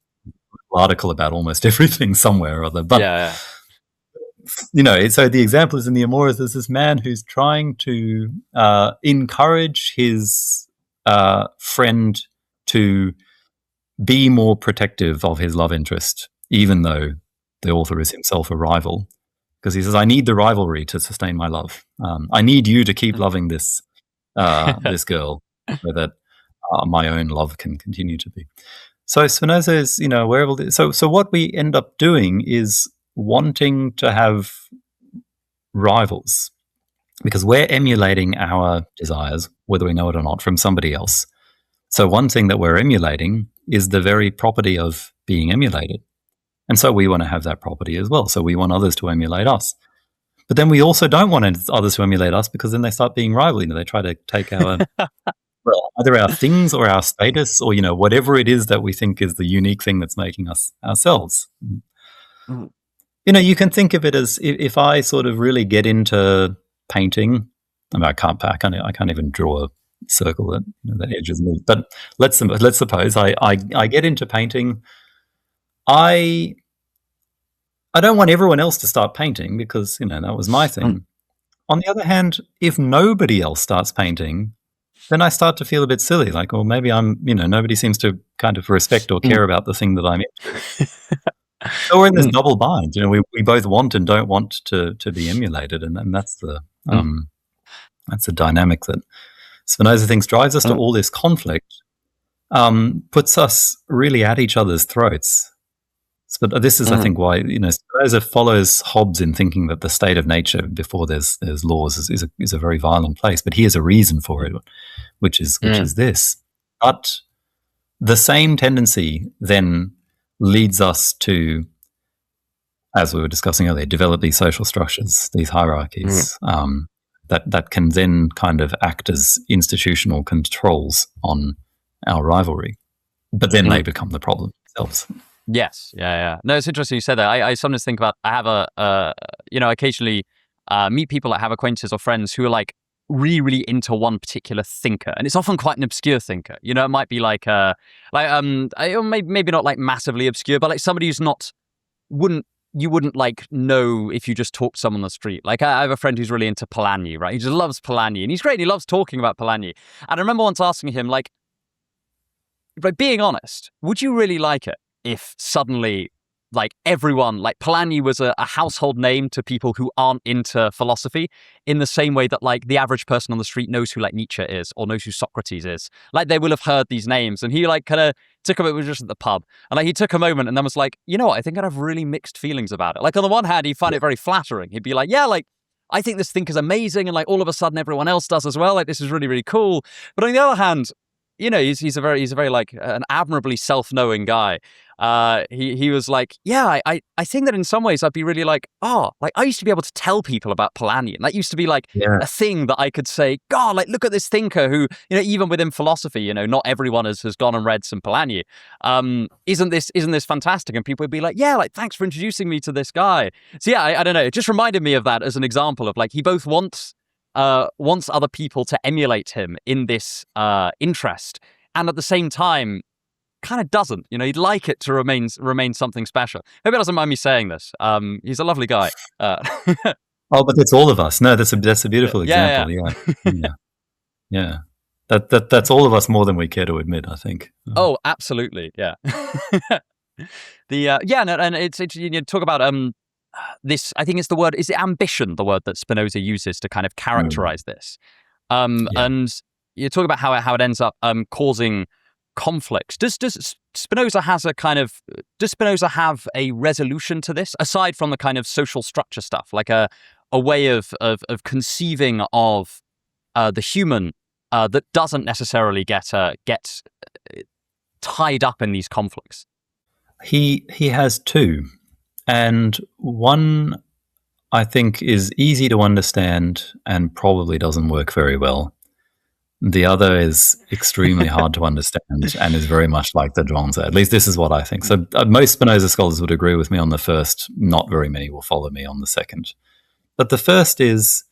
Speaker 2: article about almost everything somewhere or other. But
Speaker 1: yeah.
Speaker 2: So the example is in the Amores. There's this man who's trying to encourage his friend to be more protective of his love interest, even though the author is himself a rival, because he says, "I need the rivalry to sustain my love. I need you to keep loving this this girl, so that my own love can continue to be." So Spinoza is, aware of all this. So what we end up doing is wanting to have rivals, because we're emulating our desires, whether we know it or not, from somebody else. So one thing that we're emulating is the very property of being emulated. And so we want to have that property as well. So we want others to emulate us. But then we also don't want others to emulate us, because then they start being rival. They try to take our, either our things or our status, or, whatever it is that we think is the unique thing that's making us ourselves. Mm-hmm. You can think of it as if I sort of really get into painting. I mean, I can't even draw a circle that edges me. But let's suppose I get into painting. I don't want everyone else to start painting, because that was my thing. On the other hand, if nobody else starts painting, then I start to feel a bit silly. Like, well, maybe nobody seems to kind of respect or care about the thing that I'm into. So we're in this double bind. We both want and don't want to be emulated, and that's the dynamic that Spinoza thinks drives us to all this conflict, puts us really at each other's throats. But this is, I think, why Spinoza follows Hobbes in thinking that the state of nature before there's laws is a very violent place. But he has a reason for it, which is this. But the same tendency then leads us to, as we were discussing earlier, develop these social structures, these hierarchies, that can then kind of act as institutional controls on our rivalry. But then they become the problem themselves.
Speaker 1: Yes, yeah. No, it's interesting you said that. I sometimes think about, I have occasionally meet people that have acquaintances or friends who are like really, really into one particular thinker, and it's often quite an obscure thinker. It might be maybe not like massively obscure, but like somebody who's you wouldn't like know if you just talked to someone on the street. Like I have a friend who's really into Polanyi, right? He just loves Polanyi, and he's great. He loves talking about Polanyi. And I remember once asking him, like, being honest, would you really like it if suddenly, like, everyone, like, Polanyi was a household name to people who aren't into philosophy, in the same way that, like, the average person on the street knows who, like, Nietzsche is or knows who Socrates is. Like, they will have heard these names. And he, like, kind of took a, it was just at the pub, and, like, he took a moment and then was like, you know what, I think I'd have really mixed feelings about it. Like, on the one hand, he'd find it very flattering. He'd be like, yeah, like, I think this thinker's amazing, and, like, all of a sudden everyone else does as well. Like, this is really, really cool. But on the other hand, he's a very like an admirably self-knowing guy. he was like, yeah, I think that in some ways I'd be really like, like I used to be able to tell people about Polanyi, and that used to be like a thing that I could say, God, like look at this thinker who, even within philosophy, not everyone has gone and read some Polanyi. Isn't this fantastic? And people would be like, yeah, like thanks for introducing me to this guy. So yeah, I don't know. It just reminded me of that as an example of like he both wants other people to emulate him in this interest, and at the same time kind of doesn't. He'd like it to remain something special. Hope he doesn't mind me saying this. He's a lovely guy.
Speaker 2: Oh, but it's all of us. No, that's a beautiful example. Yeah. That's all of us more than we care to admit, I think.
Speaker 1: Oh, absolutely. Yeah. And it's you talk about this. I think it's the word. Is it ambition? The word that Spinoza uses to kind of characterize this. And you talk about how it ends up causing conflicts. Does Spinoza have a resolution to this aside from the kind of social structure stuff, like a way of conceiving of the human that doesn't necessarily get tied up in these conflicts?
Speaker 2: He has two, and one I think is easy to understand and probably doesn't work very well. The other is extremely hard to understand and is very much like the Zhuangzi. At least this is what I think. So most Spinoza scholars would agree with me on the first. Not very many will follow me on the second. But the first is,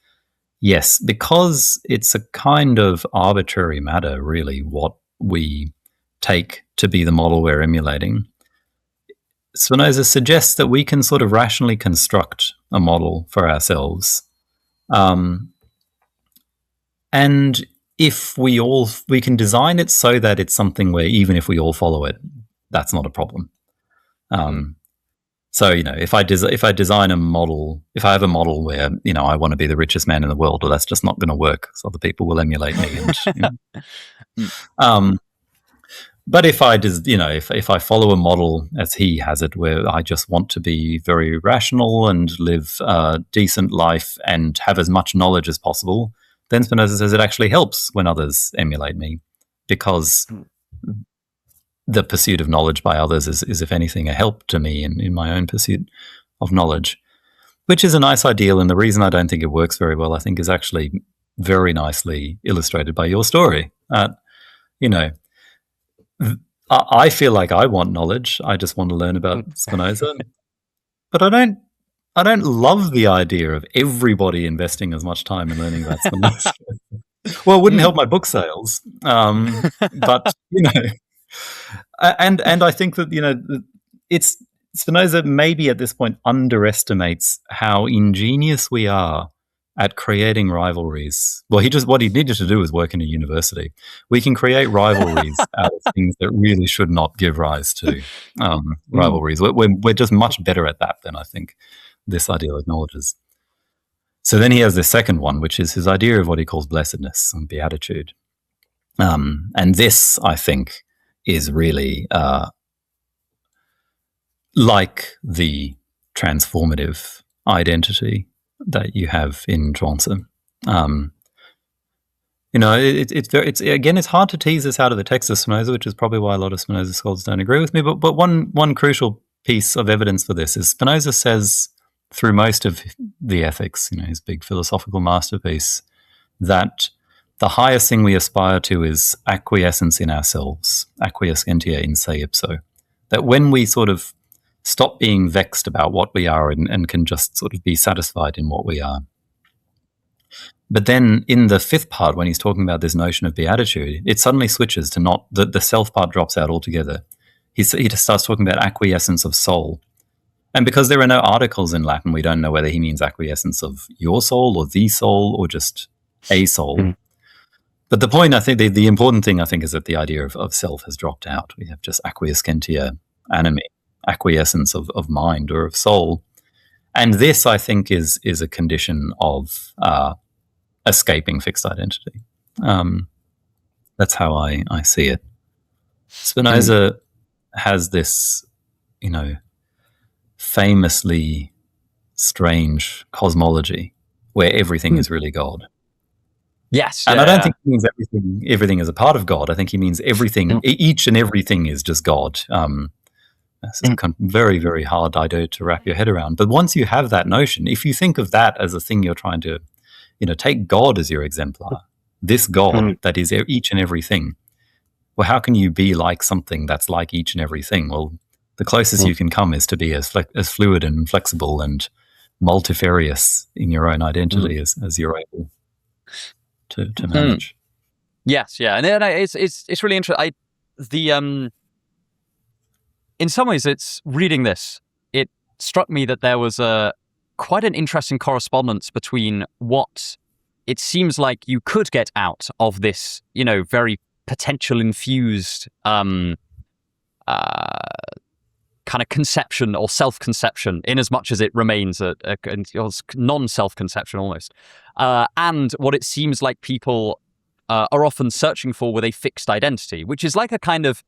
Speaker 2: yes, because it's a kind of arbitrary matter, really, what we take to be the model we're emulating. Spinoza suggests that we can sort of rationally construct a model for ourselves. And if we can design it so that it's something where even if we all follow it, that's not a problem. So, if I design a model, if I have a model where, I want to be the richest man in the world, well, that's just not going to work. So other people will emulate me. And, but if I if I follow a model as he has it, where I just want to be very rational and live a decent life and have as much knowledge as possible, then Spinoza says it actually helps when others emulate me, because the pursuit of knowledge by others is if anything, a help to me in my own pursuit of knowledge, which is a nice ideal. And the reason I don't think it works very well, I think, is actually very nicely illustrated by your story. I feel like I want knowledge. I just want to learn about Spinoza, but I don't love the idea of everybody investing as much time in learning about Spinoza. Well, it wouldn't help my book sales, but and I think that it's Spinoza maybe at this point underestimates how ingenious we are at creating rivalries. Well, what he needed to do was work in a university. We can create rivalries out of things that really should not give rise to rivalries. We're just much better at that than I think this ideal acknowledges. So then he has this second one, which is his idea of what he calls blessedness and beatitude. And this, I think, is really like the transformative identity that you have in Zhuangzi. It's hard to tease this out of the text of Spinoza, which is probably why a lot of Spinoza scholars don't agree with me. But one crucial piece of evidence for this is Spinoza says through most of the Ethics, his big philosophical masterpiece, that the highest thing we aspire to is acquiescence in ourselves, acquiescentia in se ipso. That when we sort of stop being vexed about what we are and can just sort of be satisfied in what we are. But then in the fifth part, when he's talking about this notion of beatitude, it suddenly switches to not, the self part drops out altogether. He just starts talking about acquiescence of soul. And because there are no articles in Latin, we don't know whether he means acquiescence of your soul or the soul or just a soul. Mm. But the point, I think, the important thing, I think, is that the idea of self has dropped out. We have just acquiescentia animi, acquiescence of mind or of soul. And this, I think, is a condition of escaping fixed identity. That's how I see it. Spinoza has this, famously strange cosmology where everything is really God.
Speaker 1: Yes.
Speaker 2: And I don't think he means everything is a part of God. I think he means everything, each and everything is just God. This is a very, very hard idea to wrap your head around. But once you have that notion, if you think of that as a thing you're trying to, take God as your exemplar, this God that is each and everything. Well, how can you be like something that's like each and everything? Well, the closest you can come is to be as fluid and flexible and multifarious in your own identity as you're able to manage.
Speaker 1: Yes, yeah, and it's really interesting. In some ways, it's reading this. It struck me that there was quite an interesting correspondence between what it seems like you could get out of this, very potential infused kind of conception or self-conception, in as much as it remains a non-self-conception almost, and what it seems like people are often searching for with a fixed identity, which is like a kind of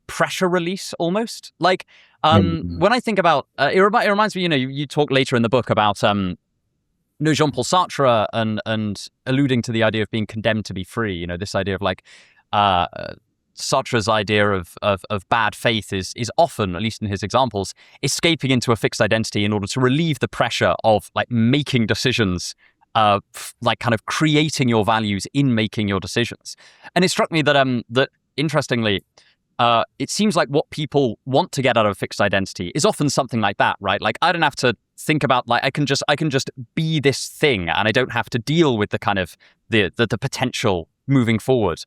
Speaker 1: pressure release almost. Like when I think about it reminds me, you talk later in the book about Jean-Paul Sartre and alluding to the idea of being condemned to be free. This idea of like Sartre's idea of bad faith is often, at least in his examples, escaping into a fixed identity in order to relieve the pressure of like making decisions, like kind of creating your values in making your decisions. And it struck me that that interestingly, it seems like what people want to get out of a fixed identity is often something like that, right? Like I don't have to think about like I can just be this thing, and I don't have to deal with the kind of the potential moving forward.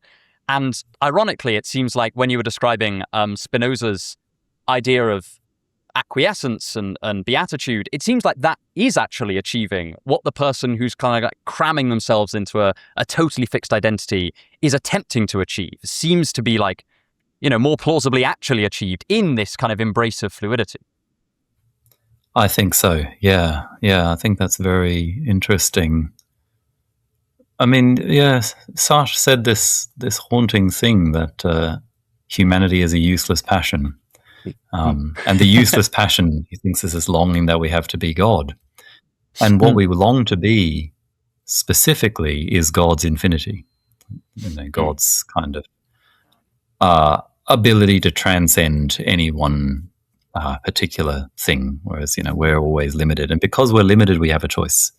Speaker 1: And ironically, it seems like when you were describing Spinoza's idea of acquiescence and beatitude, it seems like that is actually achieving what the person who's kind of like cramming themselves into a totally fixed identity is attempting to achieve. It seems to be like, more plausibly actually achieved in this kind of embrace of fluidity.
Speaker 2: I think so. Yeah. I think that's very interesting. I mean, Sartre said this haunting thing that humanity is a useless passion. And the useless passion, he thinks, is this longing that we have to be God. And what we long to be specifically is God's infinity, God's kind of ability to transcend any one particular thing, whereas, we're always limited. And because we're limited, we have a choice.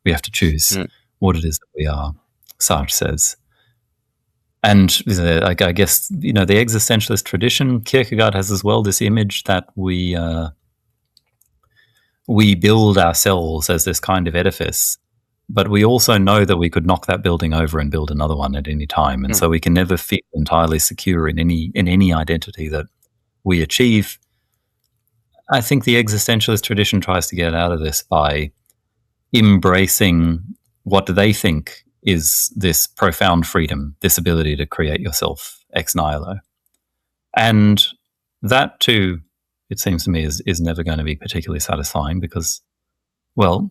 Speaker 2: We have to choose what it is that we are, Sartre says. And I guess, the existentialist tradition, Kierkegaard has as well this image that we build ourselves as this kind of edifice, but we also know that we could knock that building over and build another one at any time. And so we can never feel entirely secure in any identity that we achieve. I think the existentialist tradition tries to get out of this by embracing what they think is this profound freedom, this ability to create yourself ex nihilo. And that too, it seems to me, is never going to be particularly satisfying because, well,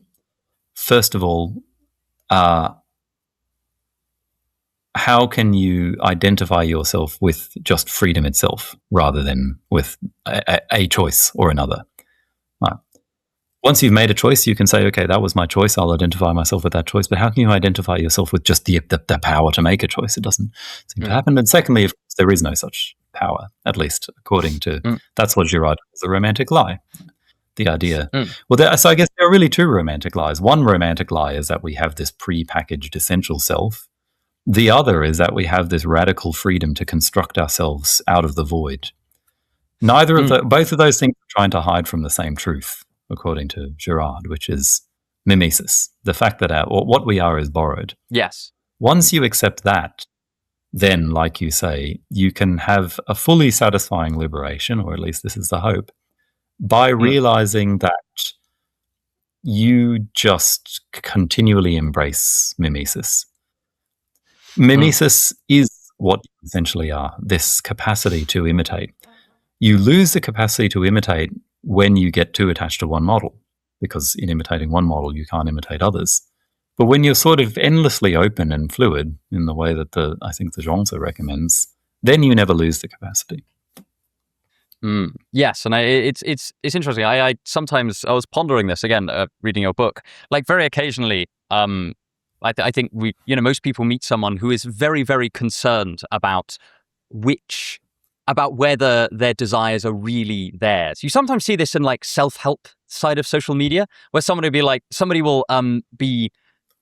Speaker 2: first of all, how can you identify yourself with just freedom itself rather than with a choice or another? Once you've made a choice, you can say, okay, that was my choice. I'll identify myself with that choice. But how can you identify yourself with just the power to make a choice? It doesn't seem to happen. And secondly, of course, there is no such power, at least according to, that's what Girard calls a romantic lie. The idea. Well, so I guess there are really two romantic lies. One romantic lie is that we have this pre-packaged essential self. The other is that we have this radical freedom to construct ourselves out of the void. Both of those things are trying to hide from the same truth, according to Girard, which is mimesis, the fact that what we are is borrowed.
Speaker 1: Yes.
Speaker 2: Once you accept that, then, like you say, you can have a fully satisfying liberation, or at least this is the hope, by realizing that you just continually embrace mimesis. Mimesis is what you essentially are, this capacity to imitate. You lose the capacity to imitate when you get too attached to one model, because in imitating one model, you can't imitate others. But when you're sort of endlessly open and fluid in the way that I think the Zhuangzi recommends, then you never lose the capacity.
Speaker 1: Yes, and it's interesting. I sometimes I was pondering this again, reading your book. Like very occasionally, I think most people meet someone who is very, very concerned about which about whether their desires are really theirs. You sometimes see this in like self-help side of social media, where somebody will be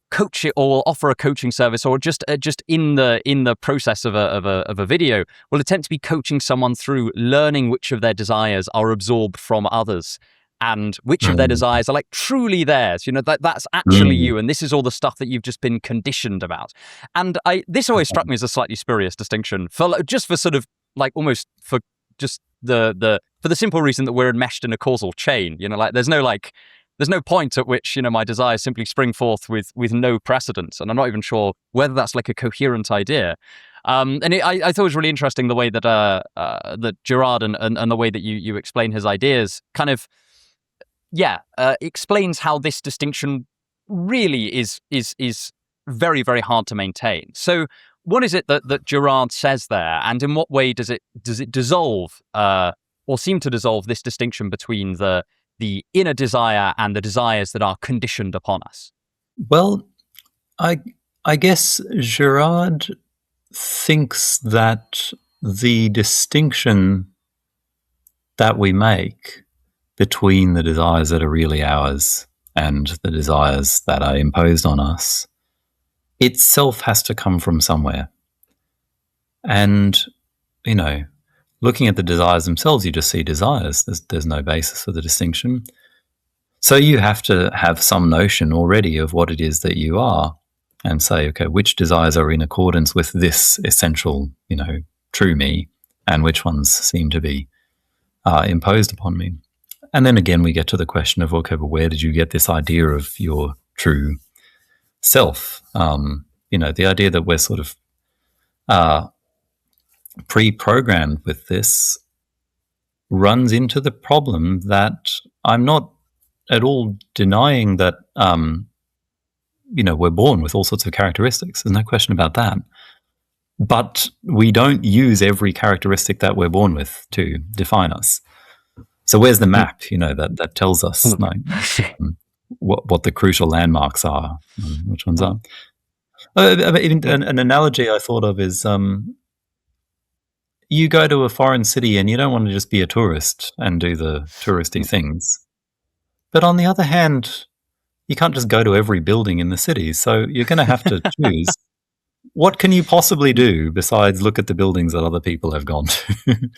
Speaker 1: coaching or offer a coaching service, or just in the process of a video will attempt to be coaching someone through learning which of their desires are absorbed from others and which of their desires are like truly theirs. That's actually you, and this is all the stuff that you've just been conditioned about. And this always struck me as a slightly spurious distinction for sort of like almost for just the simple reason that we're enmeshed in a causal chain. Like there's no point at which my desires simply spring forth with no precedence, and I'm not even sure whether that's like a coherent idea. I thought it was really interesting the way that that Girard and the way that you explain his ideas kind of explains how this distinction really is very, very hard to maintain. So what is it that Girard says there, and in what way does it dissolve or seem to dissolve this distinction between the inner desire and the desires that are conditioned upon us?
Speaker 2: Well, I guess Girard thinks that the distinction that we make between the desires that are really ours and the desires that are imposed on us itself has to come from somewhere. And, looking at the desires themselves, you just see desires. There's no basis for the distinction. So you have to have some notion already of what it is that you are and say, okay, which desires are in accordance with this essential, true me, and which ones seem to be imposed upon me. And then again, we get to the question of, okay, but where did you get this idea of your true self? The idea that we're sort of pre-programmed with this runs into the problem that I'm not at all denying that, we're born with all sorts of characteristics. There's no question about that. But we don't use every characteristic that we're born with to define us. So where's the map, that tells us what the crucial landmarks are, which ones are? Even an analogy I thought of is you go to a foreign city and you don't want to just be a tourist and do the touristy things. But on the other hand, you can't just go to every building in the city. So you're going to have to choose. What can you possibly do besides look at the buildings that other people have gone to?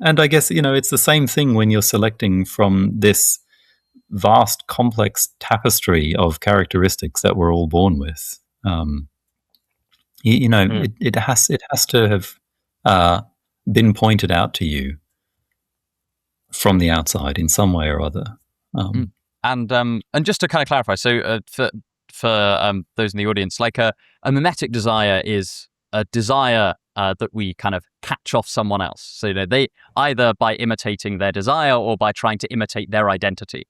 Speaker 2: And I guess, it's the same thing when you're selecting from this vast, complex tapestry of characteristics that we're all born with. It has to have been pointed out to you from the outside in some way or other.
Speaker 1: And just to kind of clarify, so for those in the audience, like a mimetic desire is a desire that we kind of catch off someone else. So they either by imitating their desire or by trying to imitate their identity.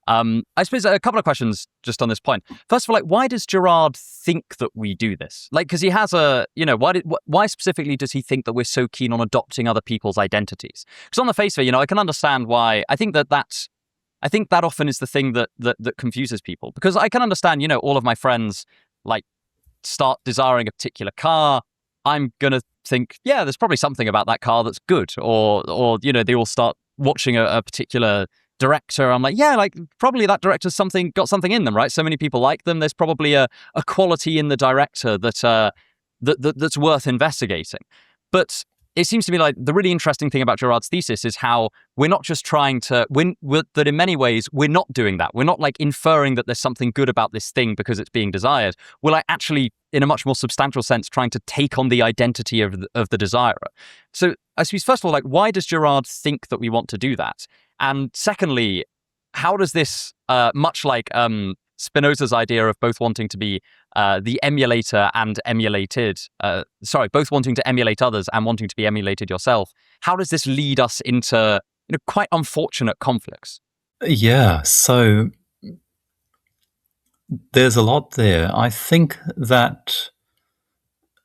Speaker 1: I suppose a couple of questions just on this point. First of all, why does Girard think that we do this? Because he has why specifically does he think that we're so keen on adopting other people's identities? Because on the face of it, I can understand why. I think that often is the thing that confuses people. Because I can understand, all of my friends start desiring a particular car. I'm gonna think, yeah, there's probably something about that car that's good, or they all start watching a particular director. I'm like, yeah, probably that director's got something in them, right? So many people like them. There's probably a quality in the director that's worth investigating. But it seems to me like the really interesting thing about Girard's thesis is how we're not just trying to that in many ways we're not doing that. We're not inferring that there's something good about this thing because it's being desired. We're actually, in a much more substantial sense, trying to take on the identity of the desirer. So I suppose, first of all, why does Girard think that we want to do that? And secondly, how does this, much like Spinoza's idea of both wanting to be the emulator and emulated, both wanting to emulate others and wanting to be emulated yourself, how does this lead us into quite unfortunate conflicts?
Speaker 2: Yeah, so there's a lot there. I think that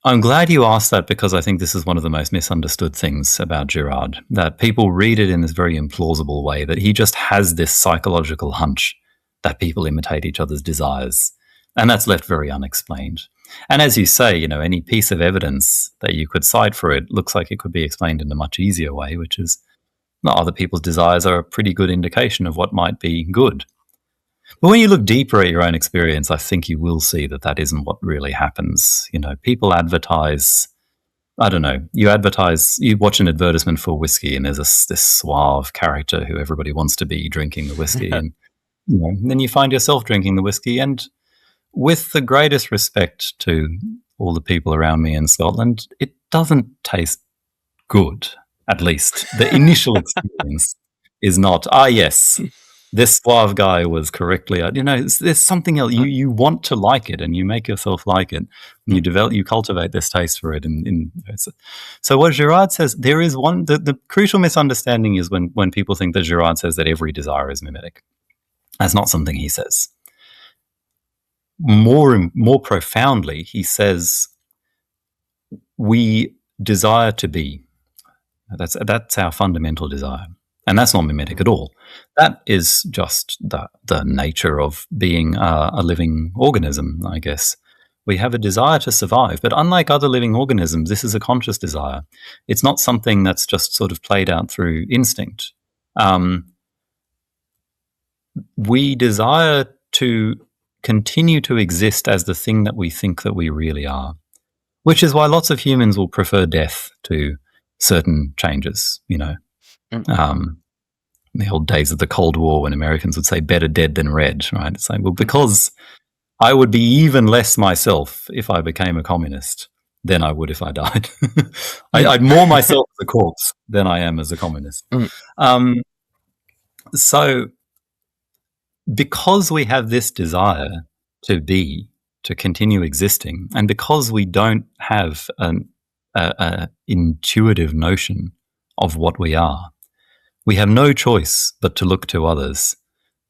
Speaker 2: I'm glad you asked that, because I think this is one of the most misunderstood things about Girard, that people read it in this very implausible way, that he just has this psychological hunch that people imitate each other's desires. And that's left very unexplained. And as you say, any piece of evidence that you could cite for it looks like it could be explained in a much easier way, which is not other people's desires are a pretty good indication of what might be good. But when you look deeper at your own experience, I think you will see that that isn't what really happens. People advertise. I don't know. You watch an advertisement for whiskey, and there's this suave character who everybody wants to be drinking the whiskey, and then you find yourself drinking the whiskey. And with the greatest respect to all the people around me in Scotland, it doesn't taste good. At least the initial experience is not. Yes, this suave guy was correctly. There's something else. You want to like it, and you make yourself like it. And you cultivate this taste for it. So what Girard says, there is one. The crucial misunderstanding is when people think that Girard says that every desire is mimetic. That's not something he says. More profoundly, he says we desire to be. That's our fundamental desire. And that's not mimetic at all. That is just the nature of being a living organism, I guess. We have a desire to survive. But unlike other living organisms, this is a conscious desire. It's not something that's just sort of played out through instinct. We desire to continue to exist as the thing that we think that we really are, which is why lots of humans will prefer death to certain changes, the old days of the Cold War when Americans would say better dead than red, right? It's like, well, because I would be even less myself if I became a communist than I would if I died. I'd more myself as a corpse than I am as a communist. So because we have this desire to continue existing, and because we don't have an intuitive notion of what we are, we have no choice but to look to others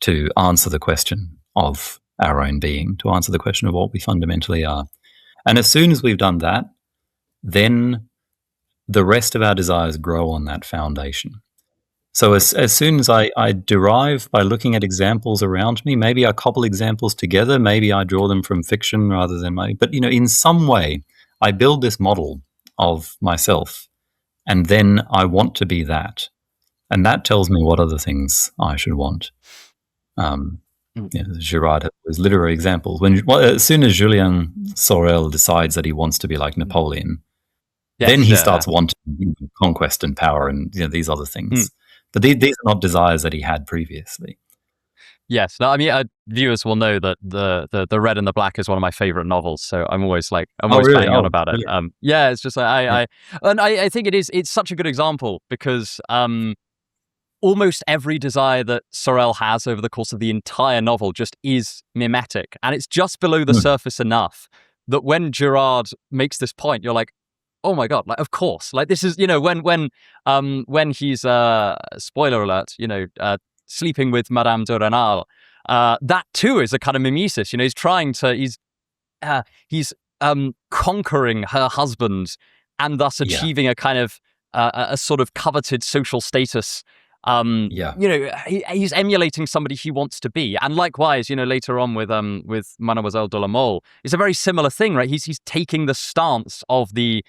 Speaker 2: to answer the question of our own being, to answer the question of what we fundamentally are. And as soon as we've done that, then the rest of our desires grow on that foundation. So as soon as I derive by looking at examples around me, maybe I cobble examples together, maybe I draw them from fiction rather than but in some way I build this model of myself, and then I want to be that. And that tells me what other things I should want. Girard has literary examples. As soon as Julien Sorel decides that he wants to be like Napoleon, then he starts wanting conquest and power and these other things. But these are not desires that he had previously.
Speaker 1: Yes, no, I mean, viewers will know that the Red and the Black is one of my favorite novels. So I'm always banging on about it. It's just I think it's such a good example because almost every desire that Sorel has over the course of the entire novel just is mimetic, and it's just below the surface enough that when Girard makes this point, you're like, oh my god, of course, this is when he's spoiler alert, sleeping with Madame de Renal, that too is a kind of mimesis. He's conquering her husband and thus achieving a kind of a sort of coveted social status. He's emulating somebody he wants to be, and likewise, later on with Mademoiselle de la Mole, it's a very similar thing, right? He's taking the stance of the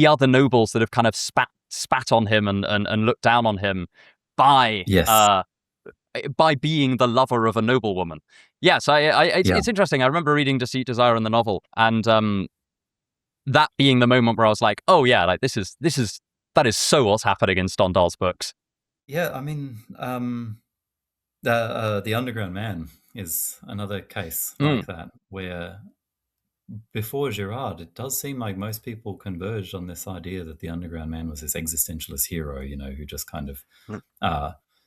Speaker 1: other nobles that have kind of spat on him and looked down on him by being the lover of a noblewoman. It's interesting. I remember reading Deceit, Desire in the novel, and that being the moment where I was like, oh yeah, that is so what's happening in Stendhal's books.
Speaker 2: Yeah, I mean, the Underground Man is another case like that, where before Girard, it does seem like most people converged on this idea that the Underground Man was this existentialist hero, who just kind of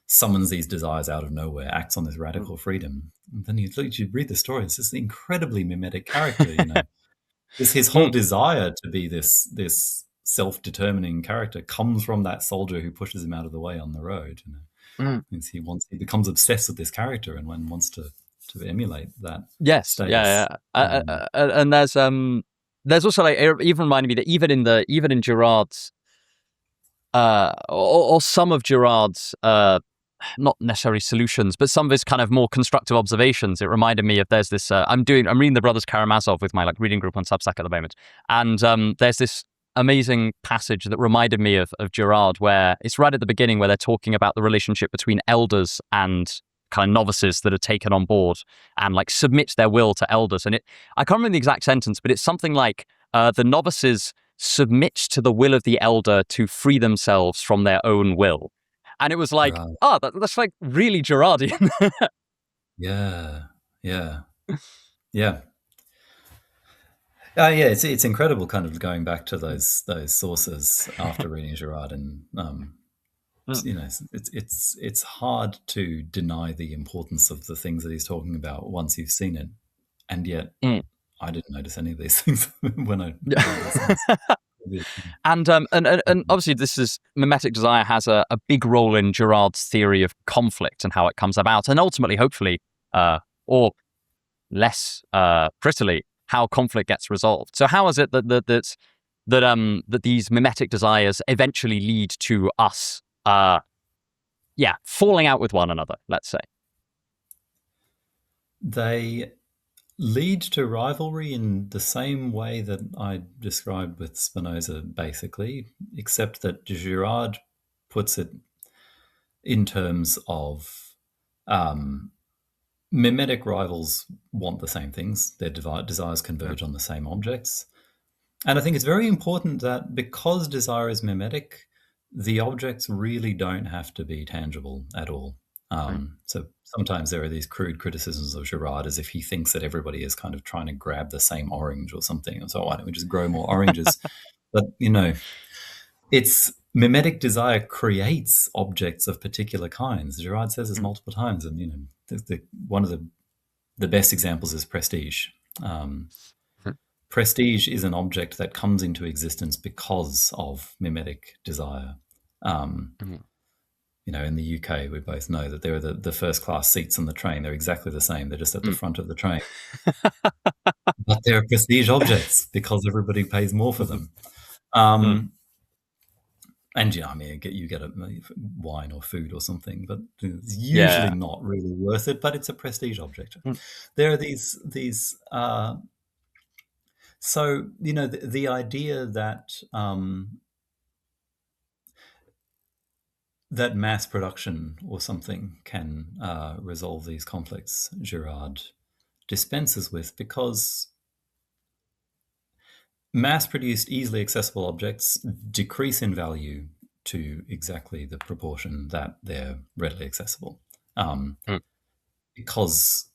Speaker 2: summons these desires out of nowhere, acts on this radical freedom. And then you read the story, it's this incredibly mimetic character, his whole desire to be this self-determining character comes from that soldier who pushes him out of the way on the road. He becomes obsessed with this character and wants to emulate that.
Speaker 1: Yes, status. And there's also it even reminded me that even in Girard's or some of Girard's not necessarily solutions, but some of his kind of more constructive observations. It reminded me of there's this. I'm reading the Brothers Karamazov with my reading group on Substack at the moment, and there's this amazing passage that reminded me of Girard, where it's right at the beginning where they're talking about the relationship between elders and kind of novices that are taken on board and submit their will to elders. And I can't remember the exact sentence, but it's something like the novices submit to the will of the elder to free themselves from their own will. And it was like,
Speaker 2: Right.
Speaker 1: that's really Girardian.
Speaker 2: Yeah. Yeah. Yeah. It's incredible, kind of going back to those sources after reading Girard, and it's hard to deny the importance of the things that he's talking about once you've seen it, and yet I didn't notice any of these things when I read this.
Speaker 1: And obviously, this is mimetic desire has a big role in Girard's theory of conflict and how it comes about, and ultimately, hopefully, or less prettily, how conflict gets resolved. So, how is it that these mimetic desires eventually lead to us, falling out with one another? Let's say
Speaker 2: they lead to rivalry in the same way that I described with Spinoza, basically, except that Girard puts it in terms of mimetic rivals want the same things. Their desires converge on the same objects. And I think it's very important that because desire is mimetic, the objects really don't have to be tangible at all. So sometimes there are these crude criticisms of Girard as if he thinks that everybody is kind of trying to grab the same orange or something. And so why don't we just grow more oranges? But, it's mimetic desire creates objects of particular kinds. Girard says this multiple times. And, one of the best examples is prestige. Prestige is an object that comes into existence because of mimetic desire. In the UK, we both know that there are the first class seats on the train. They're exactly the same. They're just at the front of the train. But they're prestige objects because everybody pays more for them. And you get a wine or food or something, but it's usually not really worth it. But it's a prestige object. There are these. So the idea that that mass production or something can resolve these conflicts, Girard dispenses with, because mass-produced, easily accessible objects decrease in value to exactly the proportion that they're readily accessible. Because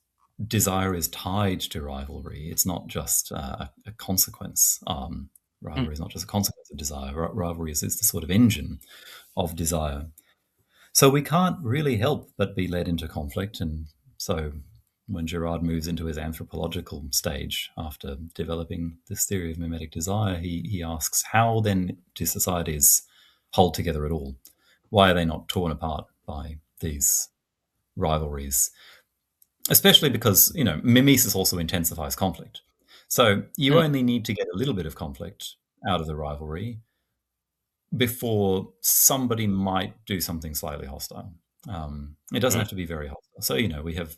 Speaker 2: desire is tied to rivalry. It's not just a consequence. Rivalry is not just a consequence of desire. Rivalry is the sort of engine of desire. So we can't really help but be led into conflict. And so when Girard moves into his anthropological stage after developing this theory of mimetic desire, he asks, how then do societies hold together at all? Why are they not torn apart by these rivalries? Especially because, mimesis also intensifies conflict. So you only need to get a little bit of conflict out of the rivalry before somebody might do something slightly hostile. It doesn't have to be very hostile. So, we have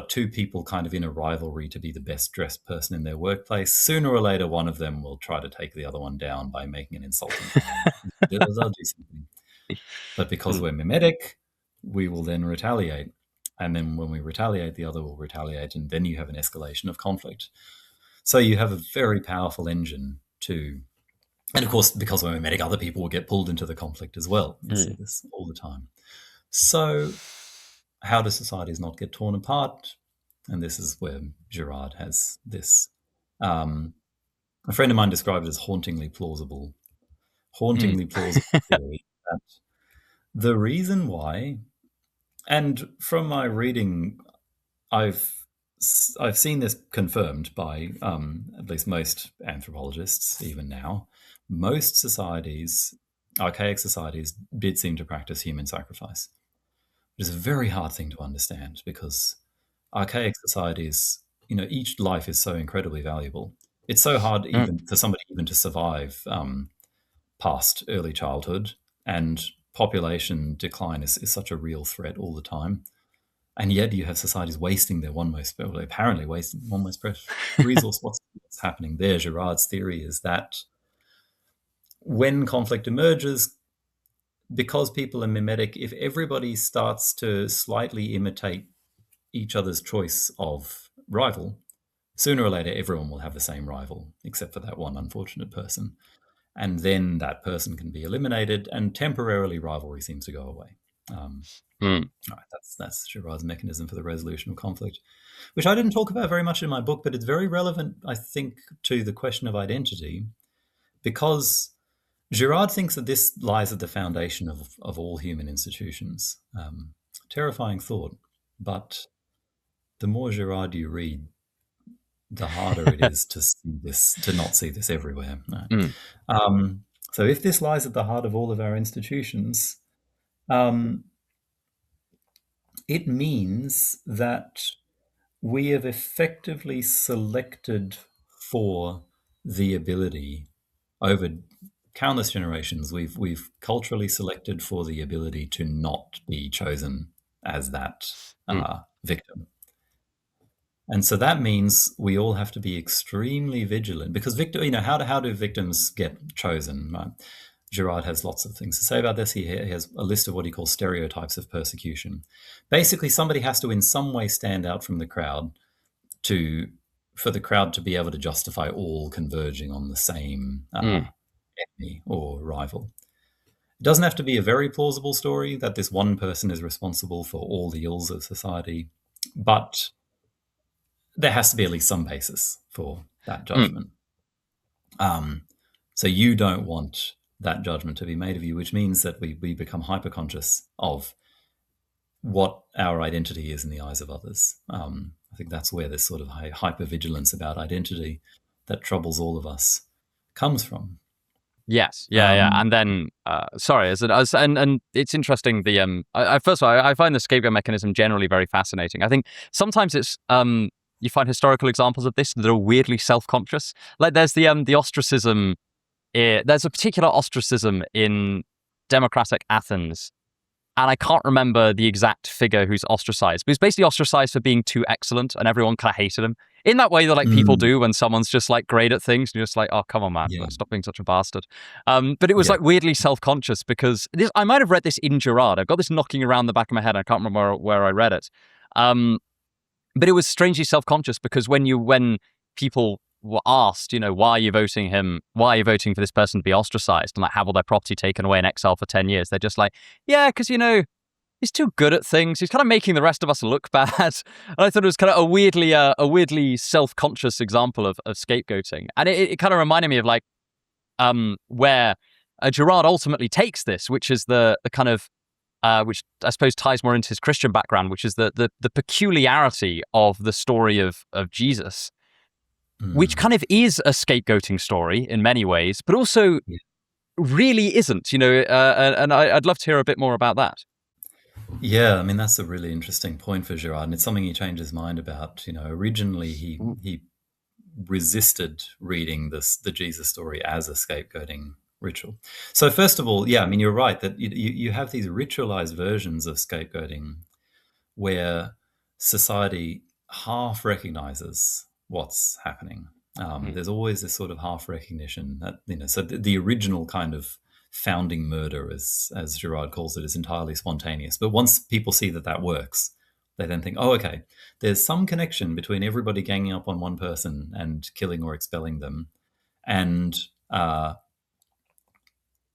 Speaker 2: two people kind of in a rivalry to be the best dressed person in their workplace. Sooner or later, one of them will try to take the other one down by making an insulting comment. They'll do something. But because we're mimetic, we will then retaliate. And then when we retaliate, the other will retaliate. And then you have an escalation of conflict. So you have a very powerful engine to... And of course, because we're mimetic, other people will get pulled into the conflict as well. You see this all the time. So how do societies not get torn apart? And this is where Girard has this. A friend of mine described it as hauntingly plausible theory. That the reason why, and from my reading, I've seen this confirmed by at least most anthropologists, even now. Most societies, archaic societies, did seem to practice human sacrifice. It is a very hard thing to understand because archaic societies, each life is so incredibly valuable. It's so hard even for somebody even to survive past early childhood and population decline is such a real threat all the time. And yet you have societies wasting their apparently wasting one most precious resource. What's happening there? Girard's theory is that when conflict emerges, because people are mimetic, if everybody starts to slightly imitate each other's choice of rival, sooner or later everyone will have the same rival, except for that one unfortunate person. And then that person can be eliminated, and temporarily rivalry seems to go away. Right, that's Girard's mechanism for the resolution of conflict, which I didn't talk about very much in my book, but it's very relevant, I think, to the question of identity, because Girard thinks that this lies at the foundation of all human institutions. Terrifying thought, but the more Girard you read, the harder it is to not see this everywhere. Right? So if this lies at the heart of all of our institutions, it means that we have effectively selected for the ability over countless generations. We've culturally selected for the ability to not be chosen as that victim. And so that means we all have to be extremely vigilant, because how do victims get chosen? Right? Girard has lots of things to say about this. He has a list of what he calls stereotypes of persecution. Basically, somebody has to in some way stand out from the crowd for the crowd to be able to justify all converging on the same enemy or rival. It doesn't have to be a very plausible story that this one person is responsible for all the ills of society, but there has to be at least some basis for that judgment. So you don't want that judgment to be made of you, which means that we become hyper-conscious of what our identity is in the eyes of others. I think that's where this sort of hyper-vigilance about identity that troubles all of us comes from.
Speaker 1: Yes, yeah. And then, and it's interesting. First of all, I find the scapegoat mechanism generally very fascinating. I think sometimes it's you find historical examples of this that are weirdly self-conscious. Like there's the ostracism. There's a particular ostracism in democratic Athens, and I can't remember the exact figure who's ostracized, but he's basically ostracized for being too excellent, and everyone kind of hated him in that way that like people do when someone's just like great at things, and you're just like, oh, come on, man, stop being such a bastard. But it was like weirdly self-conscious, because I might have read this in Girard. I've got this knocking around the back of my head. I can't remember where I read it. But it was strangely self-conscious, because when people were asked, why are you voting him? Why are you voting for this person to be ostracized and like have all their property taken away in exile for 10 years? They're just like, yeah, because he's too good at things. He's kind of making the rest of us look bad. And I thought it was kind of a weirdly self-conscious example of scapegoating. And it kind of reminded me of like where Girard ultimately takes this, which is the kind of which I suppose ties more into his Christian background, which is the peculiarity of the story of Jesus, which kind of is a scapegoating story in many ways, but also really isn't, and I'd love to hear a bit more about that.
Speaker 2: Yeah, I mean, that's a really interesting point for Girard, and it's something he changed his mind about. Originally he resisted reading the Jesus story as a scapegoating ritual. So first of all, I mean, you're right that you have these ritualized versions of scapegoating where society half recognizes what's happening. There's always this sort of half recognition that, so the original kind of founding murder, as Girard calls it, is entirely spontaneous. But once people see that works, they then think, oh, okay, there's some connection between everybody ganging up on one person and killing or expelling them and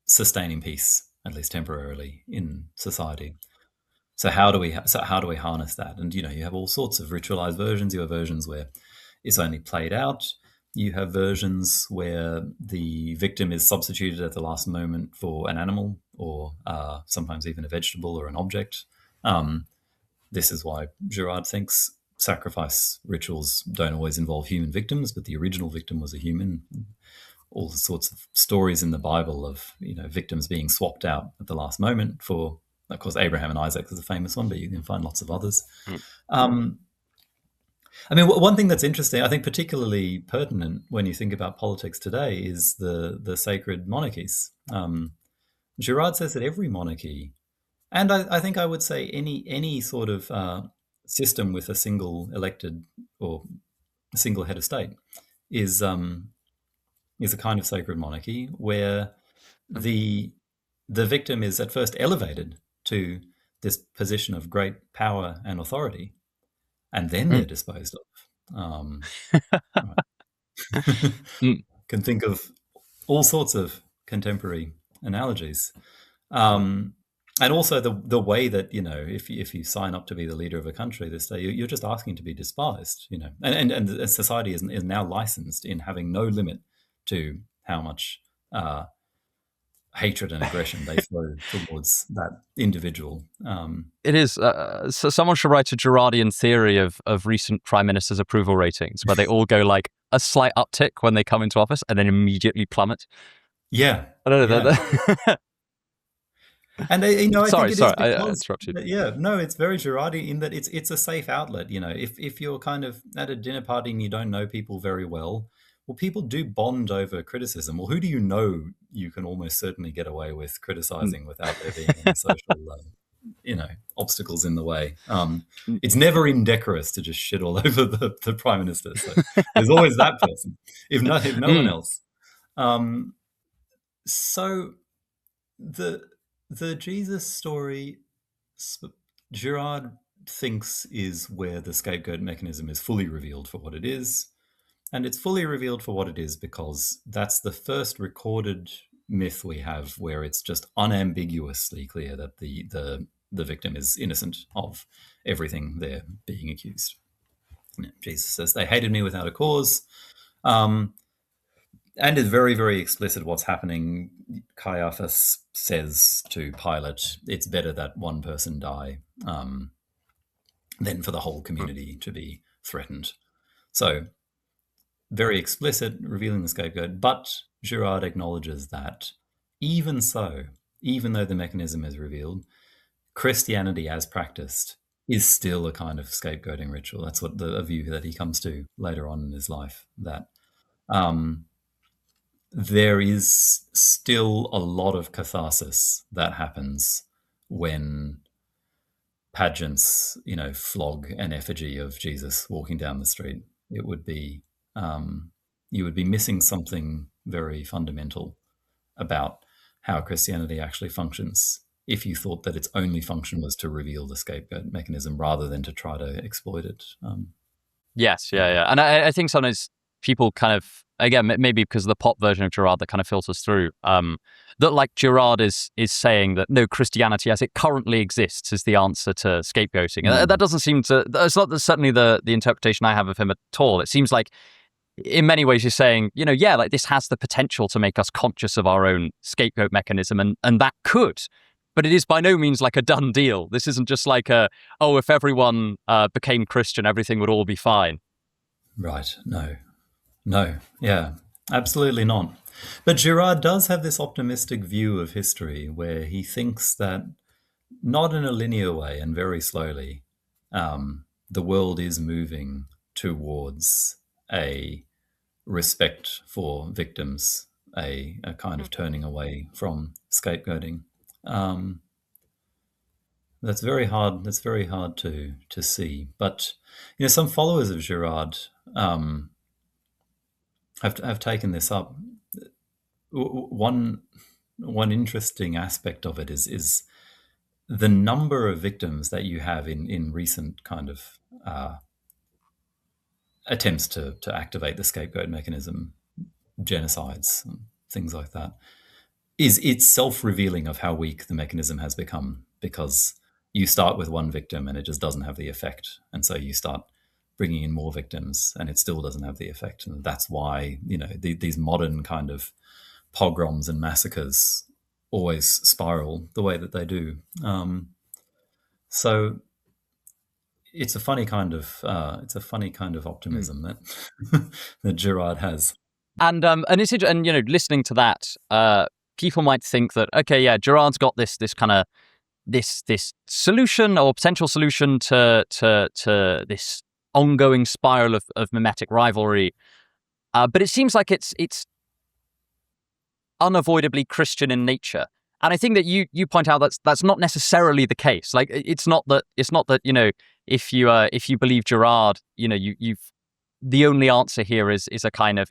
Speaker 2: sustaining peace, at least temporarily, in society. So how do we harness that? And you have all sorts of ritualized versions. You have versions where it's only played out. You have versions where the victim is substituted at the last moment for an animal, or sometimes even a vegetable or an object. This is why Girard thinks sacrifice rituals don't always involve human victims, but the original victim was a human. All the sorts of stories in the Bible of victims being swapped out at the last moment for, of course, Abraham and Isaac is a famous one, but you can find lots of others. I mean, one thing that's interesting, I think particularly pertinent when you think about politics today, is the sacred monarchies. Girard says that every monarchy, and I think I would say any sort of system with a single elected or a single head of state is a kind of sacred monarchy where the victim is at first elevated to this position of great power and authority, and then they're disposed of.
Speaker 1: Mm.
Speaker 2: Can think of all sorts of contemporary analogies. And also the way that, if you sign up to be the leader of a country this day, you're just asking to be despised, and society is now licensed in having no limit to how much hatred and aggression they throw towards that individual.
Speaker 1: It is. So someone should write a Girardian theory of recent prime ministers' approval ratings, where they all go like a slight uptick when they come into office and then immediately plummet.
Speaker 2: Yeah,
Speaker 1: I don't know.
Speaker 2: And I think it is
Speaker 1: I interrupted.
Speaker 2: Yeah, no, it's very Girardi in that it's a safe outlet. If you're kind of at a dinner party and you don't know people very well, people do bond over criticism. Well, who do you know you can almost certainly get away with criticizing without there being any social, obstacles in the way? It's never indecorous to just shit all over the prime minister. So there's always that person, if no one else. So the Jesus story, Girard thinks, is where the scapegoat mechanism is fully revealed for what it is. And it's fully revealed for what it is because that's the first recorded myth we have where it's just unambiguously clear that the victim is innocent of everything they're being accused. Jesus says, they hated me without a cause. And is very, very explicit what's happening. Caiaphas says to Pilate, it's better that one person die than for the whole community to be threatened. So very explicit, revealing the scapegoat. But Girard acknowledges that even so, even though the mechanism is revealed, Christianity as practiced is still a kind of scapegoating ritual. That's what a view that he comes to later on in his life, that there is still a lot of catharsis that happens when pageants, flog an effigy of Jesus walking down the street. It would be, you would be missing something very fundamental about how Christianity actually functions if you thought that its only function was to reveal the scapegoat mechanism rather than to try to exploit it.
Speaker 1: Yes, yeah. And I think sometimes people kind of, again, maybe because of the pop version of Girard that kind of filters through, that like Girard is saying that no, Christianity as it currently exists is the answer to scapegoating. And that doesn't seem to, that's not certainly the interpretation I have of him at all. It seems like in many ways you're saying, like this has the potential to make us conscious of our own scapegoat mechanism, and that could. But it is by no means like a done deal. This isn't just like if everyone became Christian, everything would all be fine.
Speaker 2: Right. No. Yeah, absolutely not. But Girard does have this optimistic view of history where he thinks that not in a linear way and very slowly, the world is moving towards a respect for victims, a kind of turning away from scapegoating. That's very hard. That's very hard to see. But some followers of Girard have taken this up. One interesting aspect of it is the number of victims that you have in recent kind of attempts to activate the scapegoat mechanism, genocides, and things like that. It's self-revealing of how weak the mechanism has become, because you start with one victim and it just doesn't have the effect. And so you start bringing in more victims and it still doesn't have the effect. And that's why, these modern kind of pogroms and massacres always spiral the way that they do. So it's a funny kind of optimism that Girard has.
Speaker 1: And it's listening to that, people might think that, okay, yeah, Girard's got this kind of this solution or potential solution to this ongoing spiral of mimetic rivalry, but it seems like it's unavoidably Christian in nature. And I think that you point out that's not necessarily the case. Like it's not that if you believe Girard, you've the only answer here is kind of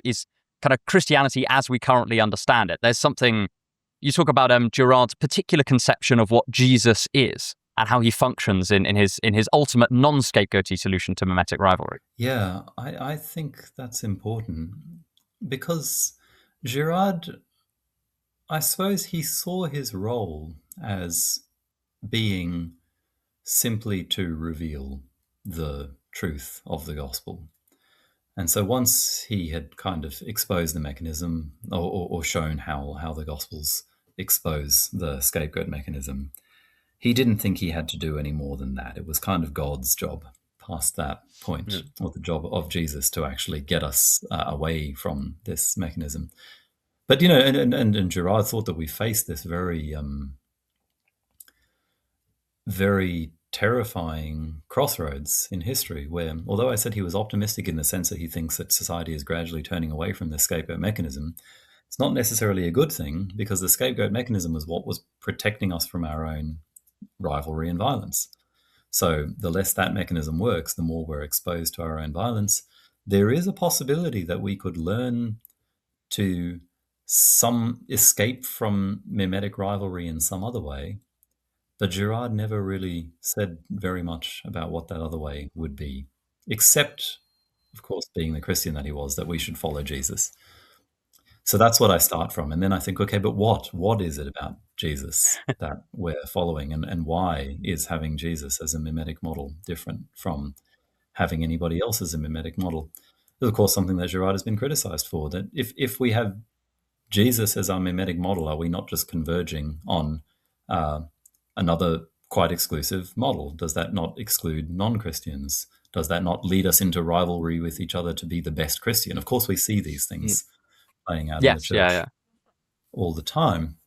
Speaker 1: Christianity as we currently understand it. There's something you talk about Girard's particular conception of what Jesus is and how he functions in his ultimate non-scapegoaty solution to mimetic rivalry.
Speaker 2: Yeah, I think that's important because Girard, I suppose he saw his role as being simply to reveal the truth of the gospel. And so once he had kind of exposed the mechanism or shown how the gospels expose the scapegoat mechanism, he didn't think he had to do any more than that. It was kind of God's job past that point, or the job of Jesus to actually get us away from this mechanism. But, and Girard thought that we faced this very, very terrifying crossroads in history where, although I said he was optimistic in the sense that he thinks that society is gradually turning away from the scapegoat mechanism, it's not necessarily a good thing because the scapegoat mechanism was what was protecting us from our own rivalry and violence. So the less that mechanism works, the more we're exposed to our own violence. There is a possibility that we could learn to escape from mimetic rivalry in some other way. But Girard never really said very much about what that other way would be, except, of course, being the Christian that he was, that we should follow Jesus. So that's what I start from. And then I think, okay, but what is it about Jesus that we're following? And why is having Jesus as a mimetic model different from having anybody else as a mimetic model? There's, of course, something that Girard has been criticized for, that if we have Jesus as our mimetic model, are we not just converging on another quite exclusive model? Does that not exclude non-Christians? Does that not lead us into rivalry with each other to be the best Christian? Of course, we see these things playing out in the church all the time.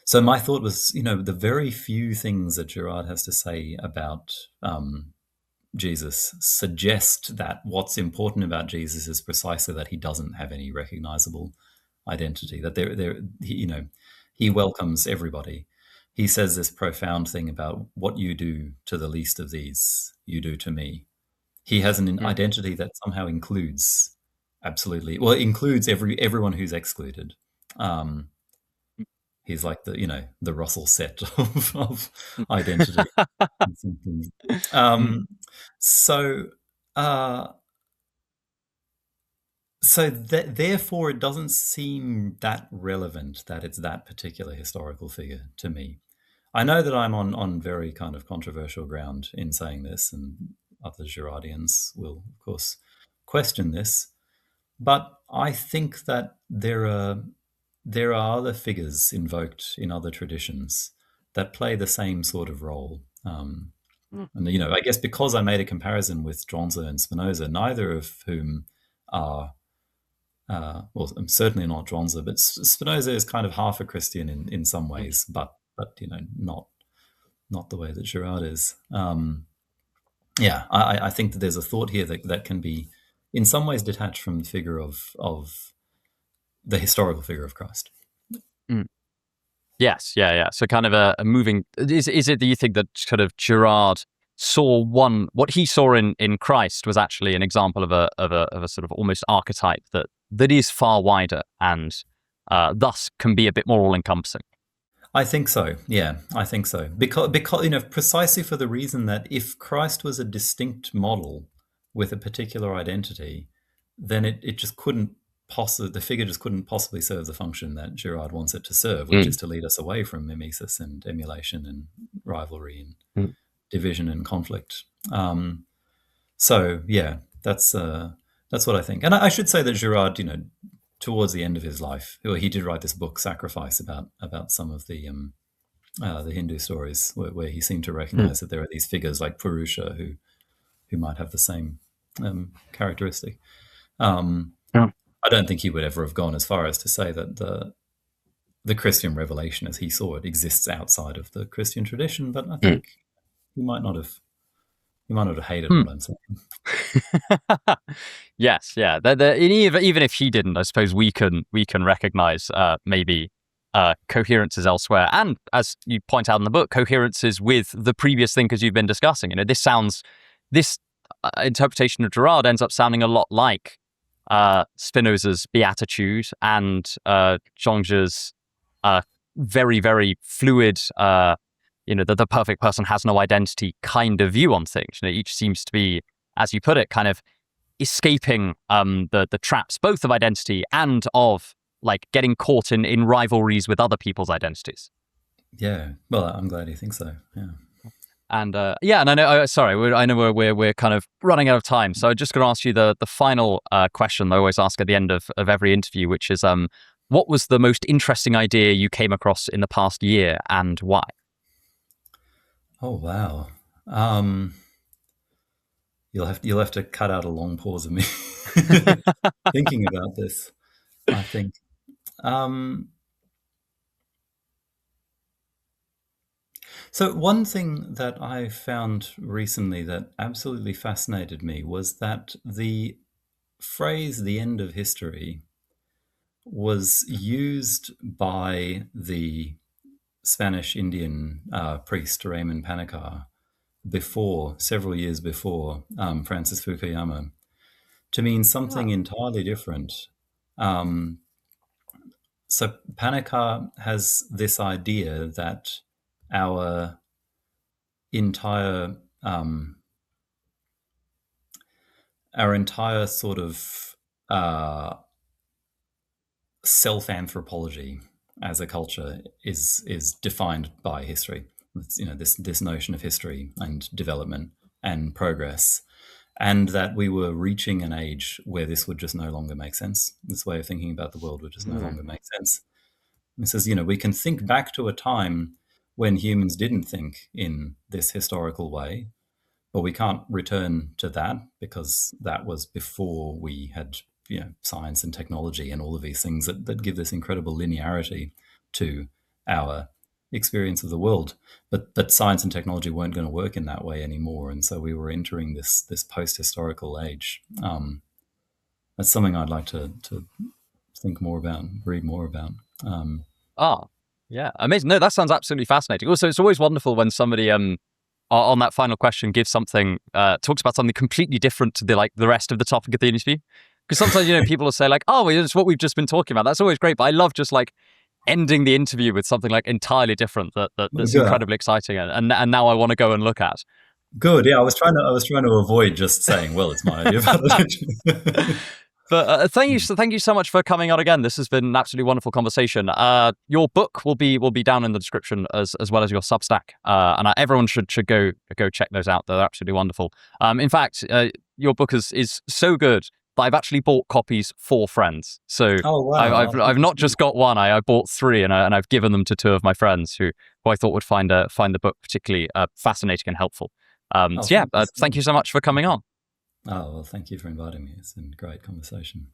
Speaker 2: So my thought was, the very few things that Girard has to say about Jesus suggest that what's important about Jesus is precisely that he doesn't have any recognizable identity, that he welcomes everybody. He says this profound thing about what you do to the least of these, you do to me. He has an identity that somehow includes includes everyone who's excluded. He's like the Russell set of identity. Therefore, it doesn't seem that relevant that it's that particular historical figure to me. I know that I'm on very kind of controversial ground in saying this, and other Girardians will, of course, question this. But I think that there are other figures invoked in other traditions that play the same sort of role. And I guess because I made a comparison with Zhuangzi and Spinoza, neither of whom are I'm certainly not Zhuangzi, but Spinoza is kind of half a Christian in some ways, but not the way that Girard is. I think that there's a thought here that can be in some ways detached from the figure of the historical figure of Christ.
Speaker 1: Yes, yeah. So kind of a moving. Is it that you think that kind of Girard saw what he saw in Christ was actually an example of a sort of almost archetype that is far wider and thus can be a bit more all-encompassing?
Speaker 2: I think so. Yeah, I think so. Because precisely for the reason that if Christ was a distinct model with a particular identity, then it just couldn't the figure just couldn't possibly serve the function that Girard wants it to serve, which is to lead us away from mimesis and emulation and rivalry and division and conflict. So yeah, that's what I think. And I should say that Girard, towards the end of his life, he did write this book, Sacrifice, about some of the Hindu stories where he seemed to recognize that there are these figures like Purusha who might have the same characteristic. I don't think he would ever have gone as far as to say that the Christian revelation as he saw it exists outside of the Christian tradition, but I think he might not have hated what I'm saying.
Speaker 1: Yes, yeah. Even if he didn't, I suppose we can recognize maybe coherences elsewhere, and as you point out in the book, coherences with the previous thinkers you've been discussing. This interpretation of Girard ends up sounding a lot like Spinoza's beatitude and Zhongzhi's very, very fluid, that the perfect person has no identity kind of view on things. Each seems to be, as you put it, kind of escaping the traps both of identity and of like getting caught in rivalries with other people's identities.
Speaker 2: Yeah, well, I'm glad you think so. Yeah.
Speaker 1: And and I know. Sorry, I know we're kind of running out of time, so I'm just going to ask you the final question I always ask at the end of every interview, which is, what was the most interesting idea you came across in the past year, and why?
Speaker 2: Oh wow. You'll have to cut out a long pause of me thinking about this, I think. So one thing that I found recently that absolutely fascinated me was that the phrase "the end of history" was used by the Spanish Indian priest Raymond Panikkar several years before Francis Fukuyama, to mean something entirely different. So Panikkar has this idea that our entire sort of self-anthropology as a culture is defined by history. It's, this notion of history and development and progress, and that we were reaching an age where this would just no longer make sense. This way of thinking about the world would just no longer make sense. It says, we can think back to a time when humans didn't think in this historical way, but we can't return to that because that was before we had science and technology and all of these things that give this incredible linearity to our experience of the world. But science and technology weren't going to work in that way anymore, and so we were entering this post-historical age. That's something I'd like to think more about, read more about.
Speaker 1: Yeah, amazing. No, that sounds absolutely fascinating. Also, it's always wonderful when somebody on that final question gives something, talks about something completely different to the rest of the topic of the interview. Because sometimes people will say like, "Oh, it's what we've just been talking about." That's always great, but I love just like ending the interview with something like entirely different that's incredibly exciting and now I want to go and look at.
Speaker 2: Good. Yeah, I was trying to avoid just saying, "Well, it's my idea about it."
Speaker 1: But thank you so much for coming on again. This has been an absolutely wonderful conversation. Your book will be down in the description as well as your Substack, and everyone should go check those out. They're absolutely wonderful. In fact, your book is so good that I've actually bought copies for friends. So I've not just got one. I bought 3, and I've given them to 2 of my friends who I thought would find the book particularly fascinating and helpful. Thank you so much for coming on.
Speaker 2: Oh, well, thank you for inviting me. It's been a great conversation.